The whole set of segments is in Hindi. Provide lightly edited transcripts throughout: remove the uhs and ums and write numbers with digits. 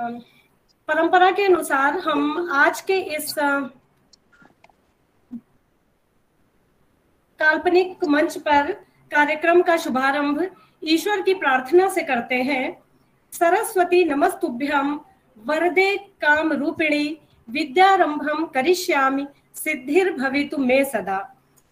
अम, परंपरा के अनुसार हम आज के इस काल्पनिक मंच पर कार्यक्रम का शुभारंभ ईश्वर की प्रार्थना से करते हैं। सरस्वती नमस्तुभ्यं वरदे काम रूपिणी विद्यारंभम करिष्यामि सिद्धिर्भवितु मे सदा।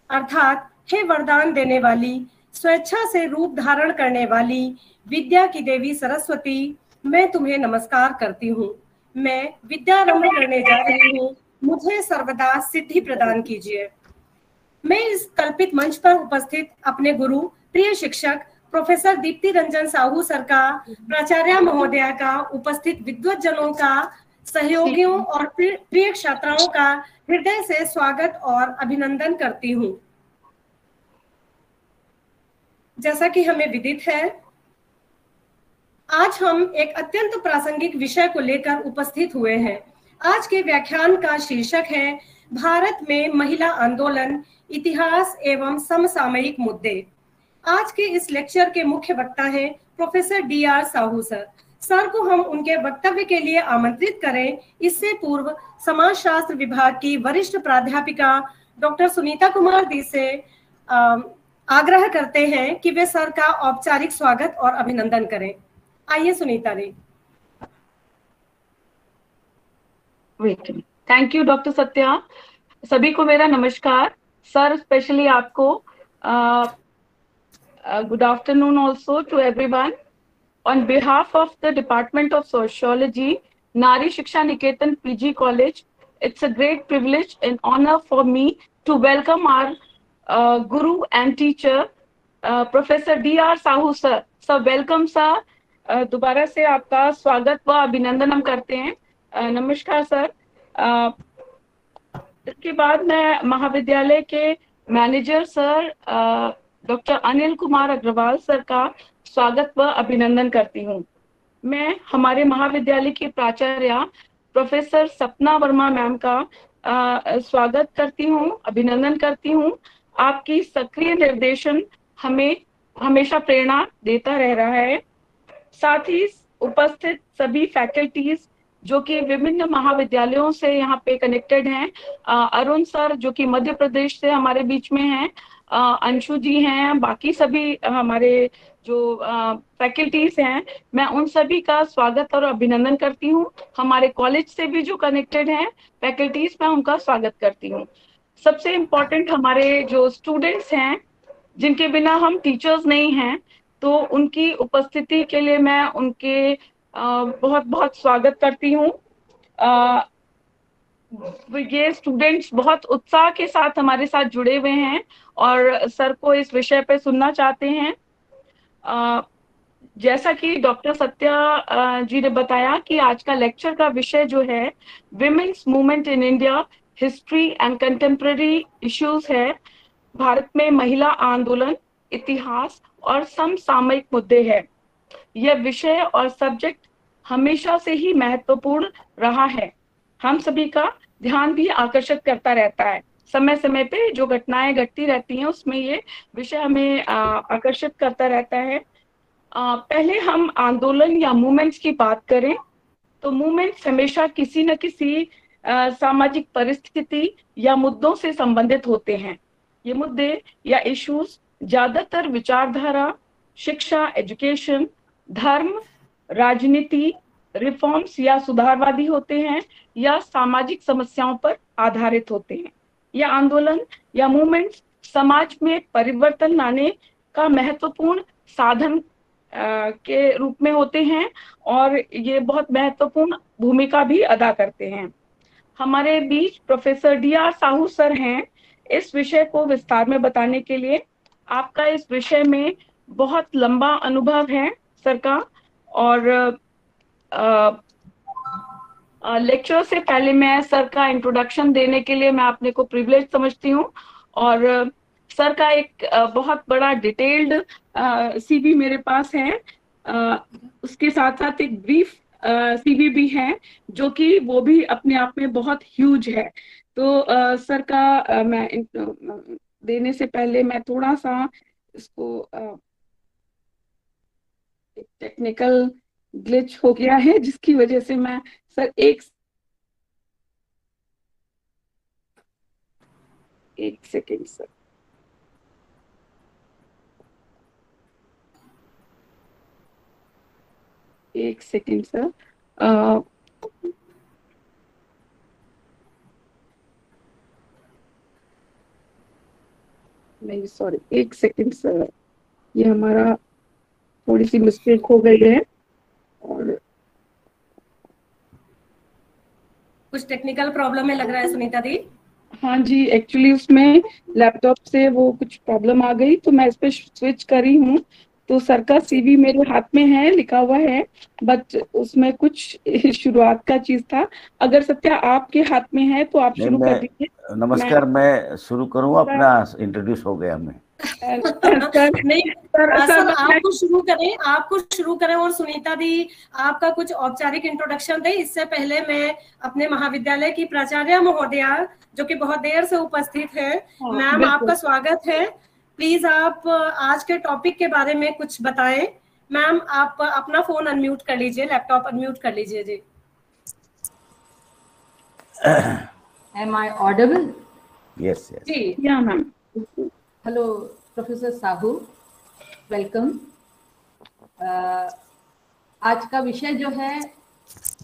अर्थात हे वरदान देने वाली, स्वेच्छा से रूप धारण करने वाली विद्या की देवी सरस्वती, मैं तुम्हें नमस्कार करती हूँ। मैं विद्यारंभ करने जा रही हूँ, मुझे सर्वदा सिद्धि प्रदान कीजिए। मैं इस कल्पित मंच पर उपस्थित अपने गुरु, प्रिय शिक्षक प्रोफेसर दीप्ति रंजन साहू सर का, प्राचार्य महोदया का, उपस्थित विद्वज्जनों का, सहयोगियों और प्रिय छात्राओं का हृदय से स्वागत और अभिनंदन करती हूँ। जैसा कि हमें विदित है, आज हम एक अत्यंत प्रासंगिक विषय को लेकर उपस्थित हुए हैं। आज के व्याख्यान का शीर्षक है भारत में महिला आंदोलन, इतिहास एवं समसामयिक मुद्दे। आज के इस लेक्चर के मुख्य वक्ता हैं professor DR Sahu sir. Sir को हम उनके वक्तव्य के लिए आमंत्रित करें, इससे पूर्व समाजशास्त्र विभाग की वरिष्ठ प्राध्यापिका डॉक्टर सुनीता कुमार दी से आग्रह करते हैं कि वे सर का औपचारिक स्वागत और अभिनंदन करें। आइए Sunita ji. Thank you doctor Satya. सभी को मेरा नमस्कार। सर, स्पेशली आपको good afternoon also to everyone. On behalf of the department of sociology, Nari Shiksha Niketan PG college, it's a great privilege and honor for me to welcome our guru and teacher Professor DR Sahu sir. Sir welcome sir. दोबारा से आपका स्वागत व अभिनंदन हम करते हैं। नमस्कार सर। इसके बाद मैं महाविद्यालय के manager sir doctor Anil Kumar Agarwal sir का स्वागत व अभिनंदन करती हूँ। मैं हमारे महाविद्यालय की प्राचार्य प्रोफेसर सपना वर्मा मैम का स्वागत करती हूँ, अभिनंदन करती हूँ। आपकी सक्रिय निर्देशन हमें हमेशा प्रेरणा देता रह रहा है। साथ ही उपस्थित सभी फैकल्टीज जो कि विभिन्न महाविद्यालयों से यहाँ पे कनेक्टेड हैं, अरुण सर जो कि मध्य प्रदेश से हमारे बीच में हैं, अंशु जी हैं, बाकी सभी हमारे जो फैकल्टीज हैं, मैं उन सभी का स्वागत और अभिनंदन करती हूँ। हमारे कॉलेज से भी जो कनेक्टेड हैं फैकल्टीज, मैं उनका स्वागत करती हूँ। सबसे इम्पोर्टेंट हमारे जो स्टूडेंट्स हैं, जिनके बिना हम टीचर्स नहीं हैं, तो उनकी उपस्थिति के लिए मैं उनके बहुत बहुत स्वागत करती हूँ। ये स्टूडेंट्स बहुत उत्साह के साथ हमारे साथ जुड़े हुए हैं और सर को इस विषय पे सुनना चाहते हैं। जैसा कि डॉक्टर सत्या जी ने बताया कि आज का लेक्चर का विषय जो है women's movement in India, history and contemporary issues है। भारत में महिला आंदोलन, इतिहास और समसामयिक मुद्दे हैं। यह विषय और सब्जेक्ट हमेशा से ही महत्वपूर्ण रहा है। हम सभी का ध्यान भी आकर्षित करता रहता है। समय समय पे जो घटनाएं घटती रहती हैं उसमें ये विषय हमें आकर्षित करता रहता है। पहले हम आंदोलन या मूवमेंट्स की बात करें तो मूवमेंट्स हमेशा किसी न किसी सामाजिक परिस्थिति या मुद्दों से संबंधित होते हैं। ये मुद्दे या इश्यूज ज्यादातर विचारधारा, शिक्षा, एजुकेशन, धर्म, राजनीति, रिफॉर्म्स या सुधारवादी होते हैं या सामाजिक समस्याओं पर आधारित होते हैं। यह आंदोलन या मूवमेंट्स समाज में परिवर्तन लाने का महत्वपूर्ण साधन के रूप में होते हैं और ये बहुत महत्वपूर्ण भूमिका भी अदा करते हैं। हमारे बीच प्रोफेसर DR साहू सर हैं इस विषय को विस्तार में बताने के लिए। आपका इस विषय में बहुत लंबा अनुभव है सर का, और लेक्चर से पहले मैं सर का इंट्रोडक्शन देने के लिए मैं अपने को प्रिविलेज समझती हूँ। और सर का एक बहुत बड़ा डिटेल्ड CV मेरे पास है। उसके साथ साथ एक ब्रीफ CV भी है जो कि वो भी अपने आप में बहुत ह्यूज है। तो सर का मैं देने से पहले मैं थोड़ा सा इसको टेक्निकल ग्लिच हो गया है, जिसकी वजह से मैं सर एक सेकेंड सर। एक सेकेंड सर। नहीं सॉरी, एक सेकेंड सर, ये हमारा थोड़ी सी मिस्टेक हो गई है। और कुछ टेक्निकल प्रॉब्लम है लग रहा है सुनीता दी। हाँ जी, एक्चुअली उसमें लैपटॉप से वो कुछ प्रॉब्लम आ गई, तो मैं इस पे स्विच करी हूँ। तो सर का सीवी मेरे हाथ में है, लिखा हुआ है, बट उसमें कुछ शुरुआत का चीज था। अगर सत्या आपके हाथ में है तो आप शुरू कर दीजिए। नमस्कार, मैं शुरू करूँ? अपना इंट्रोड्यूस हो गया मैं। नहीं सर आपको शुरू करें और सुनीता दी आपका कुछ औपचारिक इंट्रोडक्शन दे। इससे पहले मैं अपने महाविद्यालय की प्राचार्य महोदया जो कि बहुत देर से उपस्थित है, मैम आपका स्वागत है। प्लीज आप आज के टॉपिक के बारे में कुछ बताएं। मैम आप अपना फोन अनम्यूट कर लीजिए, लैपटॉप अनम्यूट कर लीजिए जी। Am I audible? Yes. जी, या ma'am. Hello, Professor Sahu. Welcome. आज का विषय जो है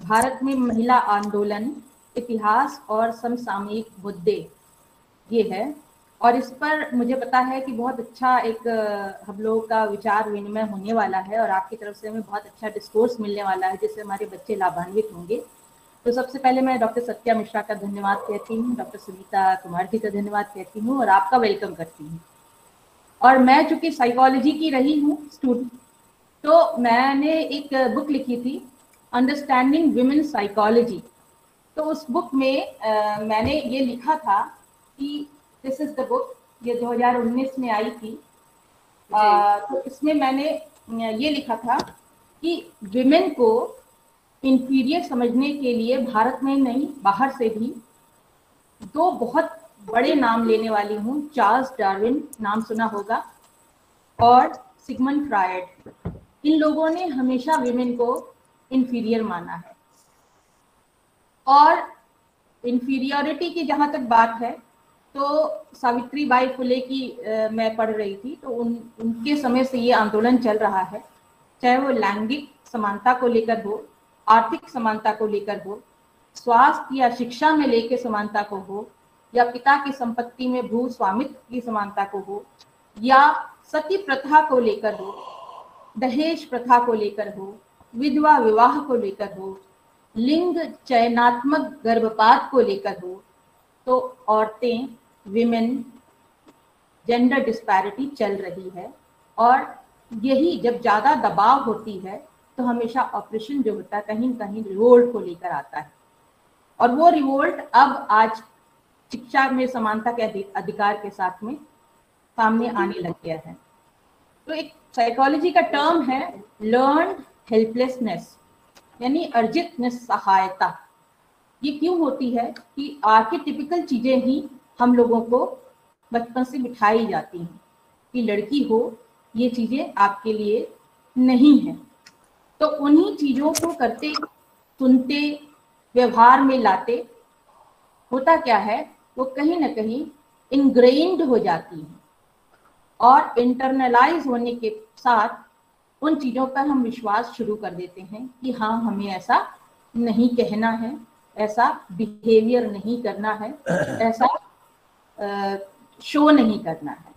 भारत में महिला आंदोलन, इतिहास और समसामयिक मुद्दे, ये है। और इस पर मुझे पता है कि बहुत अच्छा एक हम लोगों का विचार विनिमय होने वाला है और आपकी तरफ से हमें बहुत अच्छा डिस्कोर्स मिलने वाला है जिससे हमारे बच्चे लाभान्वित होंगे। तो सबसे पहले मैं डॉक्टर सत्या मिश्रा का धन्यवाद कहती हूँ, डॉक्टर सुनीता कुमार जी का धन्यवाद कहती हूँ और आपका वेलकम करती हूँ। और मैं चूंकि साइकोलॉजी की रही हूँ स्टूडेंट, तो मैंने एक बुक लिखी थी अंडरस्टैंडिंग विमेन साइकोलॉजी। तो उस बुक में मैंने ये लिखा था कि दिस इज द बुक, ये 2019 में आई थी। तो इसमें मैंने ये लिखा था कि विमेन को इंफीरियर समझने के लिए भारत में नहीं बाहर से भी दो बहुत बड़े नाम लेने वाली हूँ। चार्ल्स डार्विन नाम सुना होगा, और सिगमंड फ्रायड। इन लोगों ने हमेशा विमेन को इंफीरियर माना है। और इंफीरियरिटी की जहाँ तक बात है तो सावित्री बाई फुले की मैं पढ़ रही थी, तो उनके समय से ये आंदोलन चल रहा है, चाहे वो लैंगिक समानता को लेकर हो, आर्थिक समानता को लेकर हो, स्वास्थ्य या शिक्षा में लेकर समानता को हो, या पिता की संपत्ति में भू स्वामित्व की समानता को हो, या सती प्रथा को लेकर हो, दहेज प्रथा को लेकर हो, विधवा विवाह को लेकर हो, लिंग चयनात्मक गर्भपात को लेकर हो। तो औरतें, विमेन, जेंडर डिस्पैरिटी चल रही है। और यही जब ज्यादा दबाव होती है तो हमेशा ऑपरेशन जो होता है कहीं कहीं रिवोल्ट को लेकर आता है। और वो रिवोल्ट अब आज शिक्षा में समानता के अधिकार के साथ में सामने आने लग गया है। तो एक साइकोलॉजी का टर्म है लर्न्ड हेल्पलेसनेस, यानी अर्जित निस्सहायता। ये क्यों होती है कि आर्केटिपिकल चीजें ही हम लोगों को बचपन से बिठाई जाती हैं कि लड़की हो, ये चीजें आपके लिए नहीं है। तो उन्हीं चीजों को करते, सुनते, व्यवहार में लाते होता क्या है, वो कहीं ना कहीं इनग्रेन्ड हो जाती है और इंटरनलाइज होने के साथ उन चीजों पर हम विश्वास शुरू कर देते हैं कि हाँ, हमें ऐसा नहीं कहना है, ऐसा बिहेवियर नहीं करना है, ऐसा शो नहीं करना है।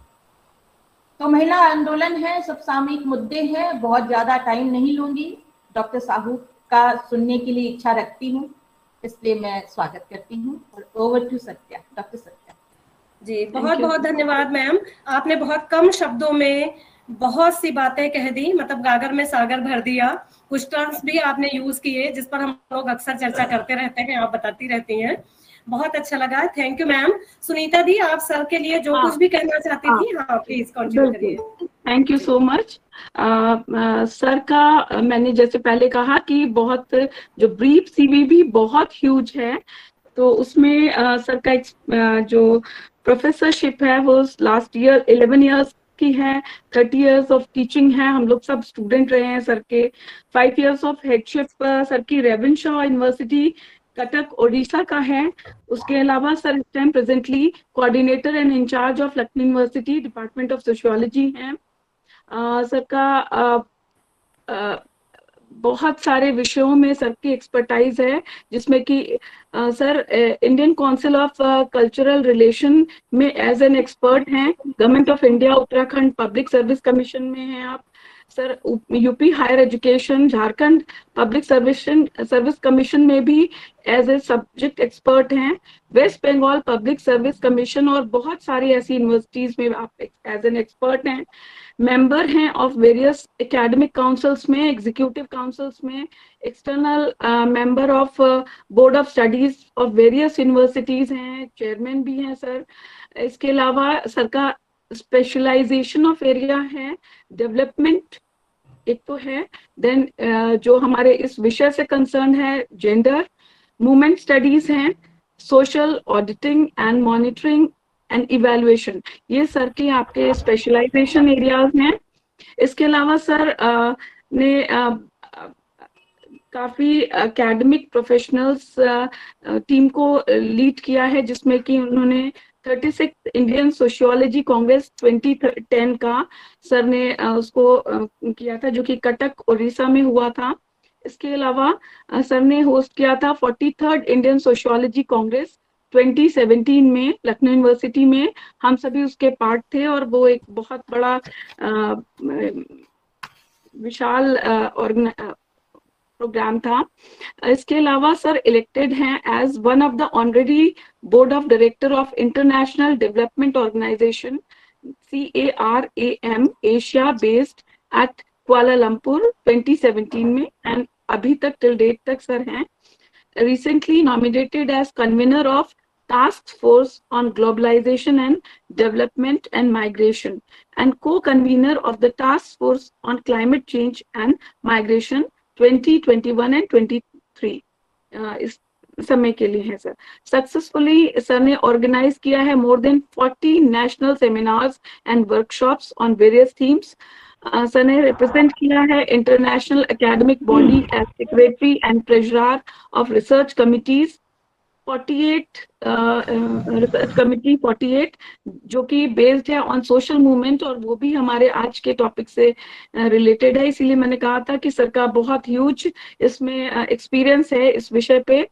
तो महिला आंदोलन है, सब सामयिक मुद्दे हैं, बहुत ज्यादा टाइम नहीं लूंगी, डॉक्टर साहू का सुनने के लिए इच्छा रखती हूँ, इसलिए मैं स्वागत करती हूँ। और over to Satya, doctor Satya ji. बहुत बहुत धन्यवाद मैम, आपने बहुत कम शब्दों में बहुत सी बातें कह दी, मतलब गागर में सागर भर दिया। कुछ टर्म्स भी आपने यूज किए जिस पर हम लोग अक्सर चर्चा करते रहते हैं, आप बताती रहती हैं। बहुत अच्छा लगा, थैंक यू मैम। सुनीता दी, आप सर के लिए जो कुछ भी कहना चाहती थी, हाँ प्लीज कंटिन्यू करिए। Thank you so much. Sir का मैंने जैसे पहले कहा कि बहुत जो ब्रीफ सीवी भी बहुत ह्यूज है, तो उसमें सर का जो प्रोफेसरशिप है वो लास्ट ईयर 11 इयर्स की है, 30 इयर्स ऑफ टीचिंग है, हम लोग सब स्टूडेंट रहे हैं सर के। 5 इयर्स ऑफ हेडशिप सर की Ravenshaw university Cuttack Orissa का है। उसके अलावा सर इस time presently coordinator and incharge of Lucknow university department of sociology हैं। सर का बहुत सारे विषयों में सर की एक्सपर्टाइज है, जिसमें कि sir Indian council of cultural relation में एज एन एक्सपर्ट हैं। Government of India Uttarakhand public service commission में हैं आप sir. UP higher education Jharkhand public service commission में भी एज ए सब्जेक्ट एक्सपर्ट हैं। West Bengal public service commission और बहुत सारी ऐसी यूनिवर्सिटीज में आप एज एन एक्सपर्ट हैं। मेंबर हैं ऑफ वेरियस एकेडमिक काउंसिल्स में, एग्जीक्यूटिव काउंसिल्स में, external member of board of studies of various universities हैं, चेयरमैन भी हैं सर। इसके अलावा सर का स्पेशलाइजेशन ऑफ एरिया है डेवलपमेंट एक तो है, देन जो हमारे इस विषय से कंसर्न है जेंडर मूवमेंट स्टडीज हैं, social auditing and monitoring and evaluation, ये सर के आपके स्पेशलाइजेशन एरियाज हैं। इसके अलावा सर ने काफी एकेडमिक प्रोफेशनल्स टीम को लीड किया है, जिसमें कि उन्होंने 36 इंडियन सोशियोलॉजी कांग्रेस 2010 का सर ने उसको किया था, जो कि कटक उड़ीसा में हुआ था। इसके अलावा सर ने होस्ट किया था 43rd इंडियन सोशियोलॉजी कांग्रेस 2017 में लखनऊ यूनिवर्सिटी में। हम सभी उसके पार्ट थे और वो एक बहुत बड़ा विशाल प्रोग्राम था। इसके अलावा सर इलेक्टेड हैं as one of the honorary board of director of international development organisation CARAM Asia based at Kuala Lumpur 2017 में, एंड अभी तक टिल डेट तक सर हैं। Recently nominated as convener of task force on globalisation and development and migration and co-convener of the task force on climate change and migration 2021 and 23 इस समय के लिए है सर। सक्सेसफुली सर ने ऑर्गेनाइज किया है more than 40 national seminars and workshops on various themes. Sir ने रिप्रेजेंट किया है international academic body as secretary and treasurer of research committees 48 research committee 48, जो कि बेस्ड है ऑन सोशल मूवमेंट, और वो भी हमारे आज के टॉपिक से रिलेटेड है। इसीलिए मैंने कहा था कि सर का बहुत ह्यूज इसमें एक्सपीरियंस है इस विषय पे।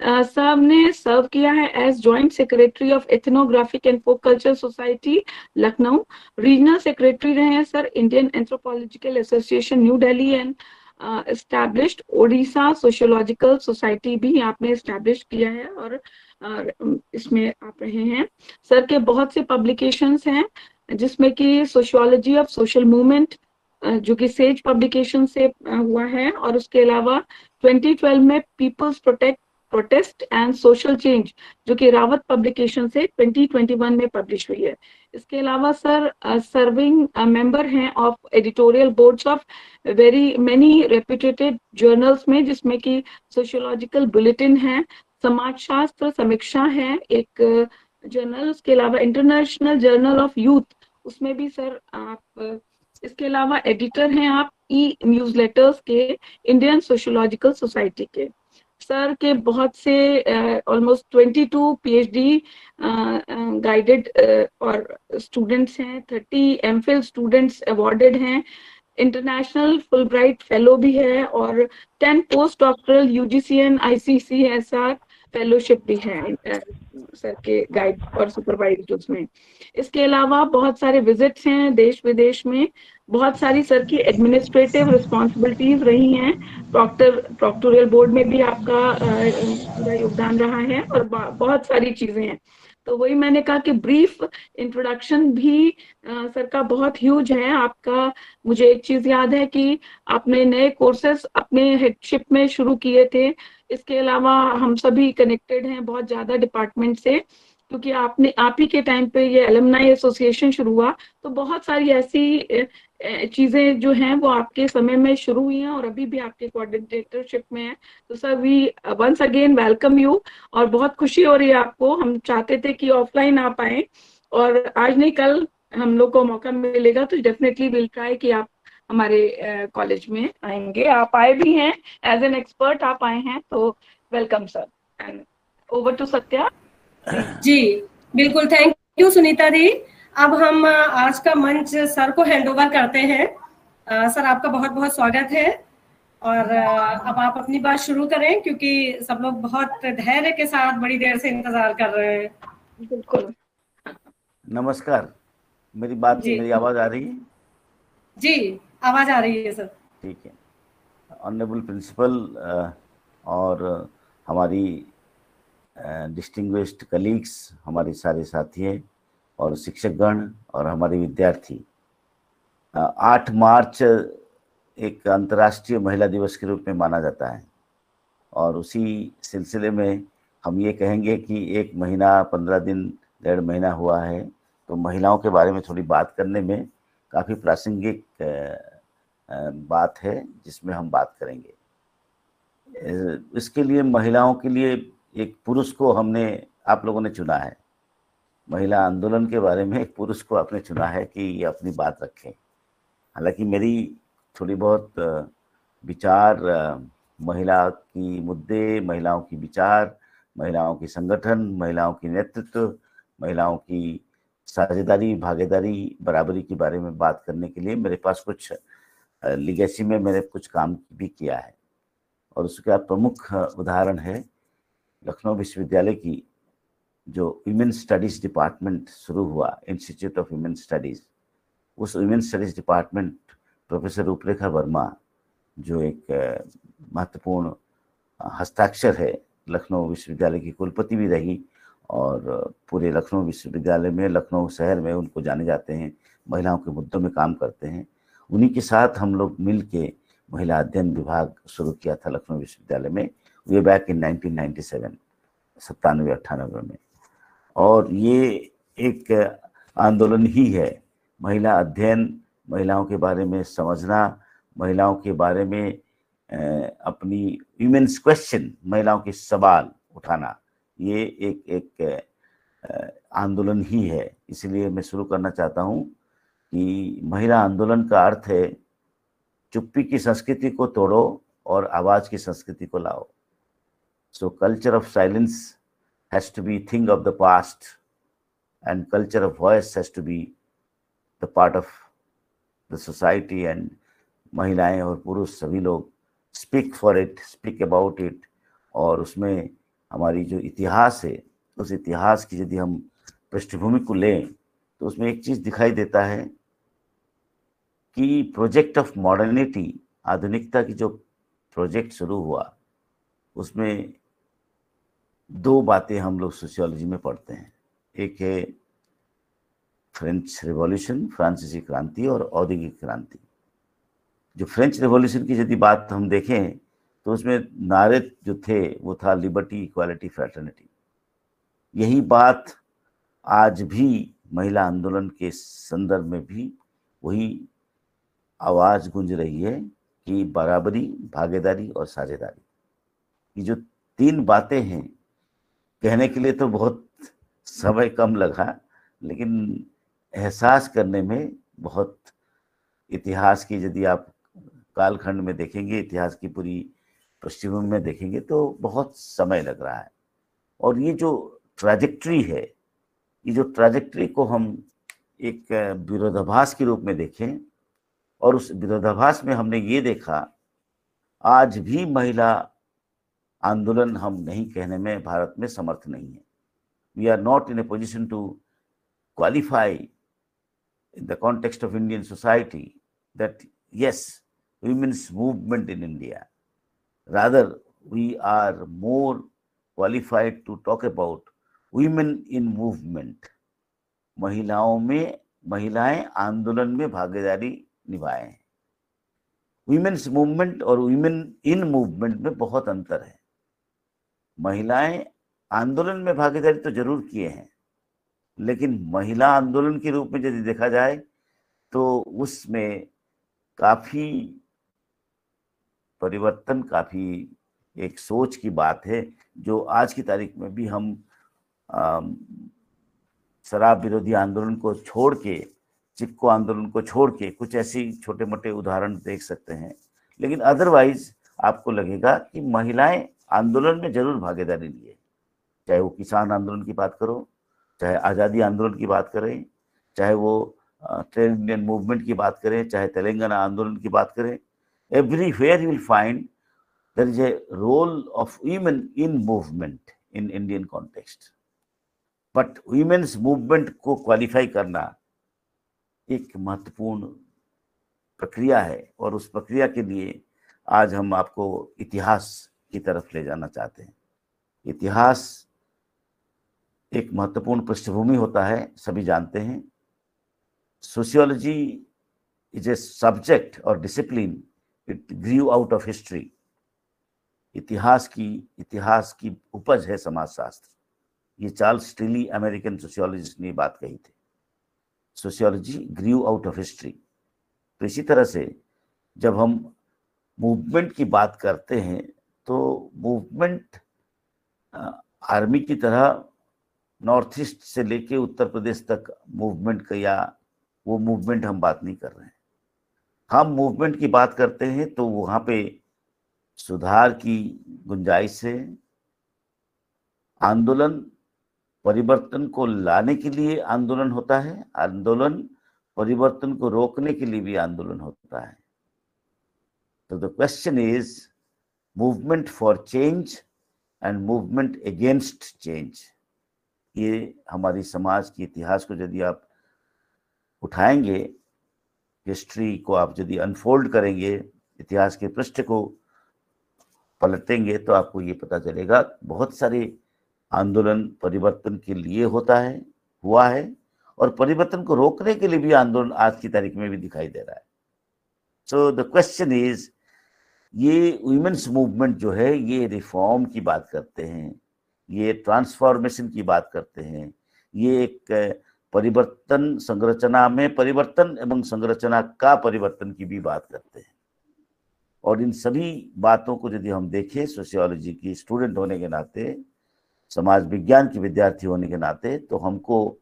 सर ने सर्व किया है as joint secretary of ethnographic and folk culture society Lucknow. Regional secretary रहे हैं sir Indian anthropological association new Delhi and established Odisha sociological society भी आपने एस्टैब्लिश किया है और इसमें आप रहे हैं। सर के बहुत से पब्लिकेशंस हैं, जिसमें कि सोशियोलॉजी ऑफ सोशल मूवमेंट जो कि सेज पब्लिकेशन से हुआ है, और उसके अलावा 2012 में people's protest and social change जो कि रावत पब्लिकेशन से 2021 में पब्लिश हुई है। इसके अलावा सर सर्विंग मेंबर हैं of editorial boards of very many reputed journals में, जिसमें कि सोशियोलॉजिकल बुलेटिन है, समाजशास्त्र समीक्षा है एक जर्नल, उसके अलावा इंटरनेशनल जर्नल ऑफ यूथ उसमें भी सर आप, इसके अलावा एडिटर हैं आप ई न्यूज़लेटर्स के इंडियन सोशियोलॉजिकल सोसाइटी के। सर के बहुत से ऑलमोस्ट 22 PhD गाइडेड और स्टूडेंट्स हैं, 30 MPhil स्टूडेंट्स अवॉर्डेड हैं, इंटरनेशनल फुलब्राइट फेलो भी है, और 10 post doctoral UGCN ICCSR fellowship भी है सर के गाइड और सुपरवाइज उसमें। इसके अलावा बहुत सारे विजिट्स हैं देश विदेश में, बहुत सारी सर की एडमिनिस्ट्रेटिव रिस्पॉन्सिबिलिटीज रही हैं, प्रोक्टोरियल बोर्ड में भी आपका पूरा योगदान रहा है, और बहुत सारी चीजें हैं। तो वही मैंने कहा कि ब्रीफ इंट्रोडक्शन भी सर का बहुत ह्यूज है आपका। मुझे एक चीज याद है कि आपने नए कोर्सेस अपने हेडशिप में शुरू किए थे। इसके अलावा हम सभी कनेक्टेड हैं बहुत ज्यादा डिपार्टमेंट से, क्योंकि आप ही के टाइम पे ये एलुमनाई एसोसिएशन शुरू हुआ, तो बहुत सारी ऐसी चीजें जो हैं वो आपके समय में शुरू हुई हैं और अभी भी आपके कोऑर्डिनेटरशिप में है। तो sir we once again welcome you, और बहुत खुशी हो रही है आपको। हम चाहते थे कि ऑफलाइन आप आए, और आज नहीं कल हम लोग को मौका मिलेगा तो डेफिनेटली विल ट्राई कि आप हमारे कॉलेज में आएंगे। आप आए भी हैं एज एन एक्सपर्ट, आप आए हैं तो welcome sir. And over to Satya. जी बिल्कुल, थैंक यू सुनीता दी। अब हम आज का मंच सर को हैंडओवर करते हैं। सर आपका बहुत बहुत स्वागत है और अब आप अपनी बात शुरू करें क्योंकि सब लोग बहुत धैर्य के साथ बड़ी देर से इंतजार कर रहे हैं। बिल्कुल। नमस्कार, मेरी आवाज आ रही है? जी आवाज आ रही है सर। ठीक है। ऑनरेबल प्रिंसिपल और हमारी डिस्टिंग्विश्ड कलीग्स, हमारे सारे साथी और शिक्षकगण और हमारे विद्यार्थी, 8 मार्च एक अंतर्राष्ट्रीय महिला दिवस के रूप में माना जाता है और उसी सिलसिले में हम ये कहेंगे कि 1 महीना 15 दिन 1.5 महीना हुआ है, तो महिलाओं के बारे में थोड़ी बात करने में काफ़ी प्रासंगिक बात है जिसमें हम बात करेंगे। इसके लिए महिलाओं के लिए एक पुरुष को आप लोगों ने चुना है। महिला आंदोलन के बारे में एक पुरुष को आपने चुना है कि ये अपनी बात रखें। हालांकि मेरी थोड़ी बहुत विचार महिला की मुद्दे, महिलाओं की विचार, महिलाओं की संगठन, महिलाओं की नेतृत्व, महिलाओं की साझेदारी, भागीदारी, बराबरी के बारे में बात करने के लिए मेरे पास कुछ लिगेसी में मैंने कुछ काम भी किया है और उसका प्रमुख उदाहरण है लखनऊ विश्वविद्यालय की जो वुमेन स्टडीज डिपार्टमेंट शुरू हुआ, इंस्टीट्यूट ऑफ वुमेन स्टडीज। उस वुमेन स्टडीज डिपार्टमेंट प्रोफेसर रूपरेखा वर्मा जो एक महत्वपूर्ण हस्ताक्षर है, लखनऊ विश्वविद्यालय की कुलपति भी रही और पूरे लखनऊ विश्वविद्यालय में, लखनऊ शहर में उनको जाने जाते हैं, महिलाओं के मुद्दों में काम करते हैं। उन्हीं के साथ हम लोग मिल के महिला अध्ययन विभाग शुरू किया था लखनऊ विश्वविद्यालय में, वे बैक इन 1997, 97-98 में। और ये एक आंदोलन ही है, महिला अध्ययन, महिलाओं के बारे में समझना, महिलाओं के बारे में अपनी वीमेन्स क्वेश्चन, महिलाओं के सवाल उठाना, ये एक आंदोलन ही है। इसलिए मैं शुरू करना चाहता हूँ कि महिला आंदोलन का अर्थ है चुप्पी की संस्कृति को तोड़ो और आवाज की संस्कृति को लाओ। So culture of silence has to be thing of the past and culture of voice has to be the part of the society, and महिलाएं और पुरुष सभी लोग speak for it, speak about it. और उसमें हमारी जो इतिहास है, उस इतिहास की यदि हम पृष्ठभूमि को लें तो उसमें एक चीज दिखाई देता है कि प्रोजेक्ट ऑफ मॉडर्निटी, आधुनिकता की जो प्रोजेक्ट शुरू हुआ, उसमें 2 बातें हम लोग सोशियोलॉजी में पढ़ते हैं। एक है फ्रेंच रिवॉल्यूशन, फ्रांसीसी क्रांति और औद्योगिक क्रांति। जो फ्रेंच रिवॉल्यूशन की यदि बात हम देखें तो उसमें नारे जो थे वो था लिबर्टी, इक्वालिटी, फ्रेटर्निटी। यही बात आज भी महिला आंदोलन के संदर्भ में भी वही आवाज गूंज रही है कि बराबरी, भागीदारी और साझेदारी। ये जो 3 बातें हैं, कहने के लिए तो बहुत समय कम लगा, लेकिन एहसास करने में बहुत, इतिहास की यदि आप कालखंड में देखेंगे, इतिहास की पूरी पृष्ठभूमि में देखेंगे तो बहुत समय लग रहा है। और ये जो ट्रैजेक्टरी है, ये जो ट्रैजेक्टरी को हम एक विरोधाभास के रूप में देखें, और उस विरोधाभास में हमने ये देखा आज भी महिला आंदोलन हम नहीं कहने में भारत में समर्थ नहीं है। We are not in a position to qualify in the context of Indian society that yes, women's movement in India. Rather, we are more qualified to talk about women in movement. महिलाएं आंदोलन में भागीदारी निभाएं। women's movement और women in movement में बहुत अंतर है। महिलाएं आंदोलन में भागीदारी तो जरूर किए हैं, लेकिन महिला आंदोलन के रूप में यदि देखा जाए तो उसमें काफी परिवर्तन, काफी एक सोच की बात है जो आज की तारीख में भी हम शराब विरोधी आंदोलन को छोड़ के चिपको आंदोलन को छोड़ के कुछ ऐसी छोटे मोटे उदाहरण देख सकते हैं, लेकिन अदरवाइज आपको लगेगा कि महिलाएं आंदोलन में जरूर भागीदारी लिए, चाहे वो किसान आंदोलन की बात करो, चाहे आज़ादी आंदोलन की बात करें, चाहे वो ट्रेड यूनियन मूवमेंट की बात करें, चाहे तेलंगाना आंदोलन की बात करें, everywhere you will find there is a role of women in movement in Indian context. But women's movement को क्वालिफाई करना एक महत्वपूर्ण प्रक्रिया है, और उस प्रक्रिया के लिए आज हम आपको इतिहास की तरफ ले जाना चाहते हैं। इतिहास एक महत्वपूर्ण पृष्ठभूमि होता है, सभी जानते हैं। सोशियोलॉजी इज ए सब्जेक्ट और discipline, it grew out of history. इतिहास की उपज है समाजशास्त्र। ये चार्ल्स टिली अमेरिकन सोशियोलॉजिस्ट ने बात कही थी। Sociology grew out of history. तो इसी तरह से जब हम मूवमेंट की बात करते हैं तो मूवमेंट आर्मी की तरह नॉर्थ ईस्ट से लेके उत्तर प्रदेश तक मूवमेंट का, या वो मूवमेंट हम बात नहीं कर रहे हैं। हम मूवमेंट की बात करते हैं तो वहाँ पे सुधार की गुंजाइश है। आंदोलन परिवर्तन को लाने के लिए आंदोलन होता है, आंदोलन परिवर्तन को रोकने के लिए भी आंदोलन होता है। तो the question is movement for change and movement against change. ये हमारी समाज के इतिहास को यदि आप उठाएंगे, हिस्ट्री को आप यदि अनफोल्ड करेंगे, इतिहास के पृष्ठ को पलटेंगे, तो आपको ये पता चलेगा बहुत सारे आंदोलन परिवर्तन के लिए हुआ है, और परिवर्तन को रोकने के लिए भी आंदोलन आज की तारीख में भी दिखाई दे रहा है। सो द क्वेश्चन इज, ये वुमेन्स मूवमेंट जो है, ये रिफॉर्म की बात करते हैं, ये ट्रांसफॉर्मेशन की बात करते हैं, ये एक परिवर्तन, संरचना में परिवर्तन एवं संरचना का परिवर्तन की भी बात करते हैं। और इन सभी बातों को यदि हम देखें, सोशियोलॉजी की स्टूडेंट होने के नाते, समाज विज्ञान के विद्यार्थी होने के नाते, तो हमको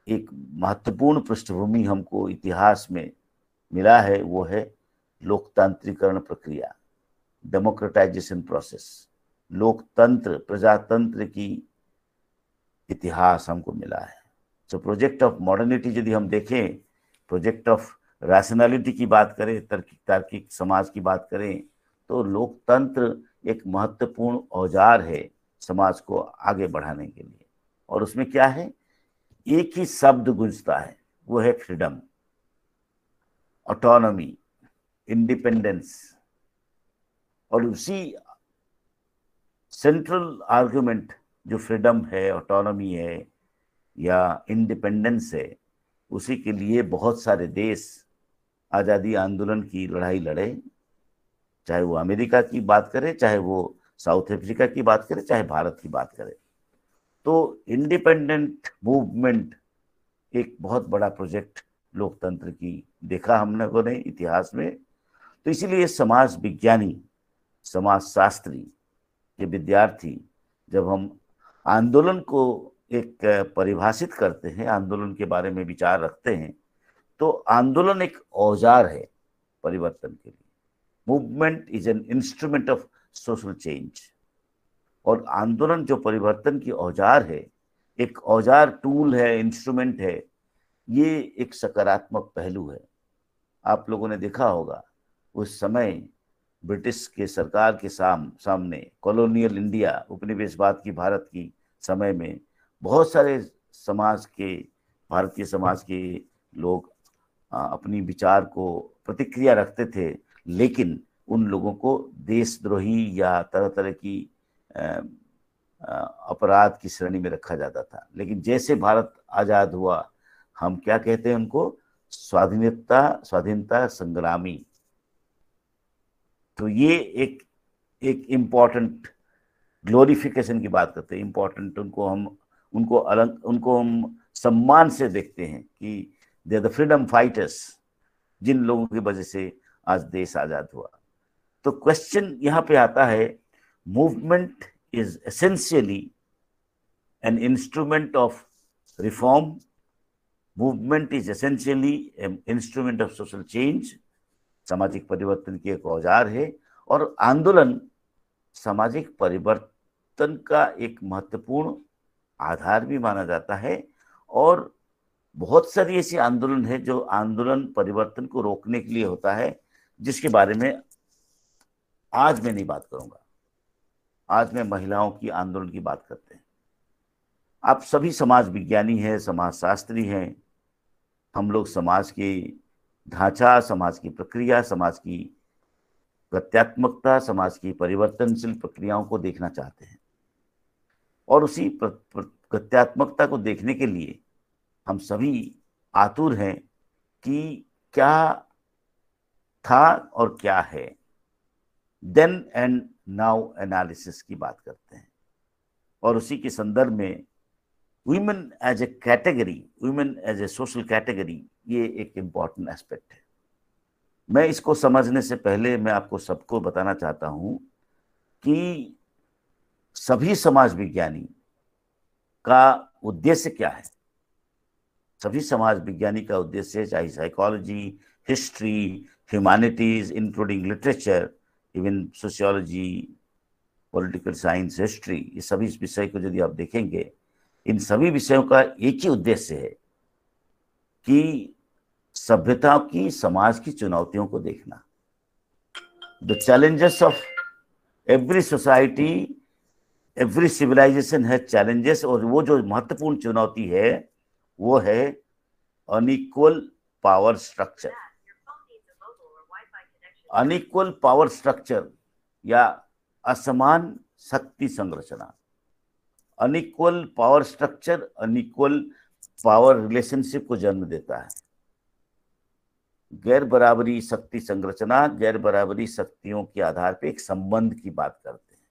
एक महत्वपूर्ण पृष्ठभूमि हमको इतिहास में मिला है, वो है लोकतांत्रिकरण प्रक्रिया, डेमोक्रेटाइजेशन प्रोसेस। लोकतंत्र, प्रजातंत्र की इतिहास हमको मिला है। सो प्रोजेक्ट ऑफ मॉडर्निटी यदि हम देखें, प्रोजेक्ट ऑफ रैशनैलिटी की बात करें, तार्किक समाज की बात करें, तो लोकतंत्र एक महत्वपूर्ण औजार है समाज को आगे बढ़ाने के लिए। और उसमें क्या है, एक ही शब्द गूंजता है, वो है फ्रीडम, ऑटोनॉमी, इंडिपेंडेंस। और उसी सेंट्रल आर्गुमेंट जो फ्रीडम है, ऑटोनॉमी है या इंडिपेंडेंस है, उसी के लिए बहुत सारे देश आज़ादी आंदोलन की लड़ाई लड़े, चाहे वो अमेरिका की बात करें, चाहे वो साउथ अफ्रीका की बात करें, चाहे भारत की बात करें। तो इंडिपेंडेंट मूवमेंट एक बहुत बड़ा प्रोजेक्ट लोकतंत्र की देखा हम लोगों ने इतिहास में। तो इसीलिए समाज विज्ञानी, समाजशास्त्री के विद्यार्थी जब हम आंदोलन को एक परिभाषित करते हैं, आंदोलन के बारे में विचार रखते हैं, तो आंदोलन एक औजार है परिवर्तन के लिए। Movement is an instrument of social change. और आंदोलन जो परिवर्तन की औजार है, एक औजार, टूल है, इंस्ट्रूमेंट है, ये एक सकारात्मक पहलू है। आप लोगों ने देखा होगा उस समय ब्रिटिश के सरकार के सामने कॉलोनियल इंडिया, उपनिवेशवाद की भारत की समय में बहुत सारे समाज के, भारतीय समाज के लोग अपनी विचार को प्रतिक्रिया रखते थे, लेकिन उन लोगों को देशद्रोही या तरह तरह की अपराध की श्रेणी में रखा जाता था। लेकिन जैसे भारत आज़ाद हुआ, हम क्या कहते हैं उनको, स्वाधीनता संग्रामी। तो ये एक इम्पॉर्टेंट ग्लोरिफिकेशन की बात करते हैं, इम्पॉर्टेंट, उनको हम सम्मान से देखते हैं कि they are the freedom fighters, जिन लोगों की वजह से आज देश आज़ाद हुआ। तो क्वेश्चन यहाँ पे आता है, movement is essentially an instrument of reform movement is essentially instrument of social change, सामाजिक परिवर्तन की एक औजार है, और आंदोलन सामाजिक परिवर्तन का एक महत्वपूर्ण आधार भी माना जाता है। और बहुत सारी ऐसी आंदोलन है जो आंदोलन परिवर्तन को रोकने के लिए होता है, जिसके बारे में आज मैं नहीं बात करूंगा। आज मैं महिलाओं की आंदोलन की बात करते हैं। आप सभी समाज विज्ञानी हैं, समाजशास्त्री हैं। हम लोग समाज की ढांचा, समाज की प्रक्रिया, समाज की गत्यात्मकता, समाज की परिवर्तनशील प्रक्रियाओं को देखना चाहते हैं, और उसी गत्यात्मकता को देखने के लिए हम सभी आतुर हैं कि क्या था और क्या है। देन एंड नाउ एनालिसिस की बात करते हैं, और उसी के संदर्भ में women as a category, women as a social category, ये एक इम्पॉर्टेंट एस्पेक्ट है। मैं इसको समझने से पहले मैं आपको सबको बताना चाहता हूं कि सभी समाज विज्ञानी का उद्देश्य क्या है। सभी समाज विज्ञानी का उद्देश्य, चाहे psychology, history, humanities including literature, even sociology, political science, history, ये सभी विषय को यदि आप देखेंगे, इन सभी विषयों का एक ही उद्देश्य है कि सभ्यता की, समाज की चुनौतियों को देखना। The challenges of every society, every civilisation है चैलेंजेस, और वो जो महत्वपूर्ण चुनौती है वो है unequal power structure. Unequal power structure या असमान शक्ति संरचना। Unequal power structure unequal power relationship को जन्म देता है। गैर बराबरी शक्ति संरचना, गैर बराबरी शक्तियों के आधार पर एक संबंध की बात करते हैं।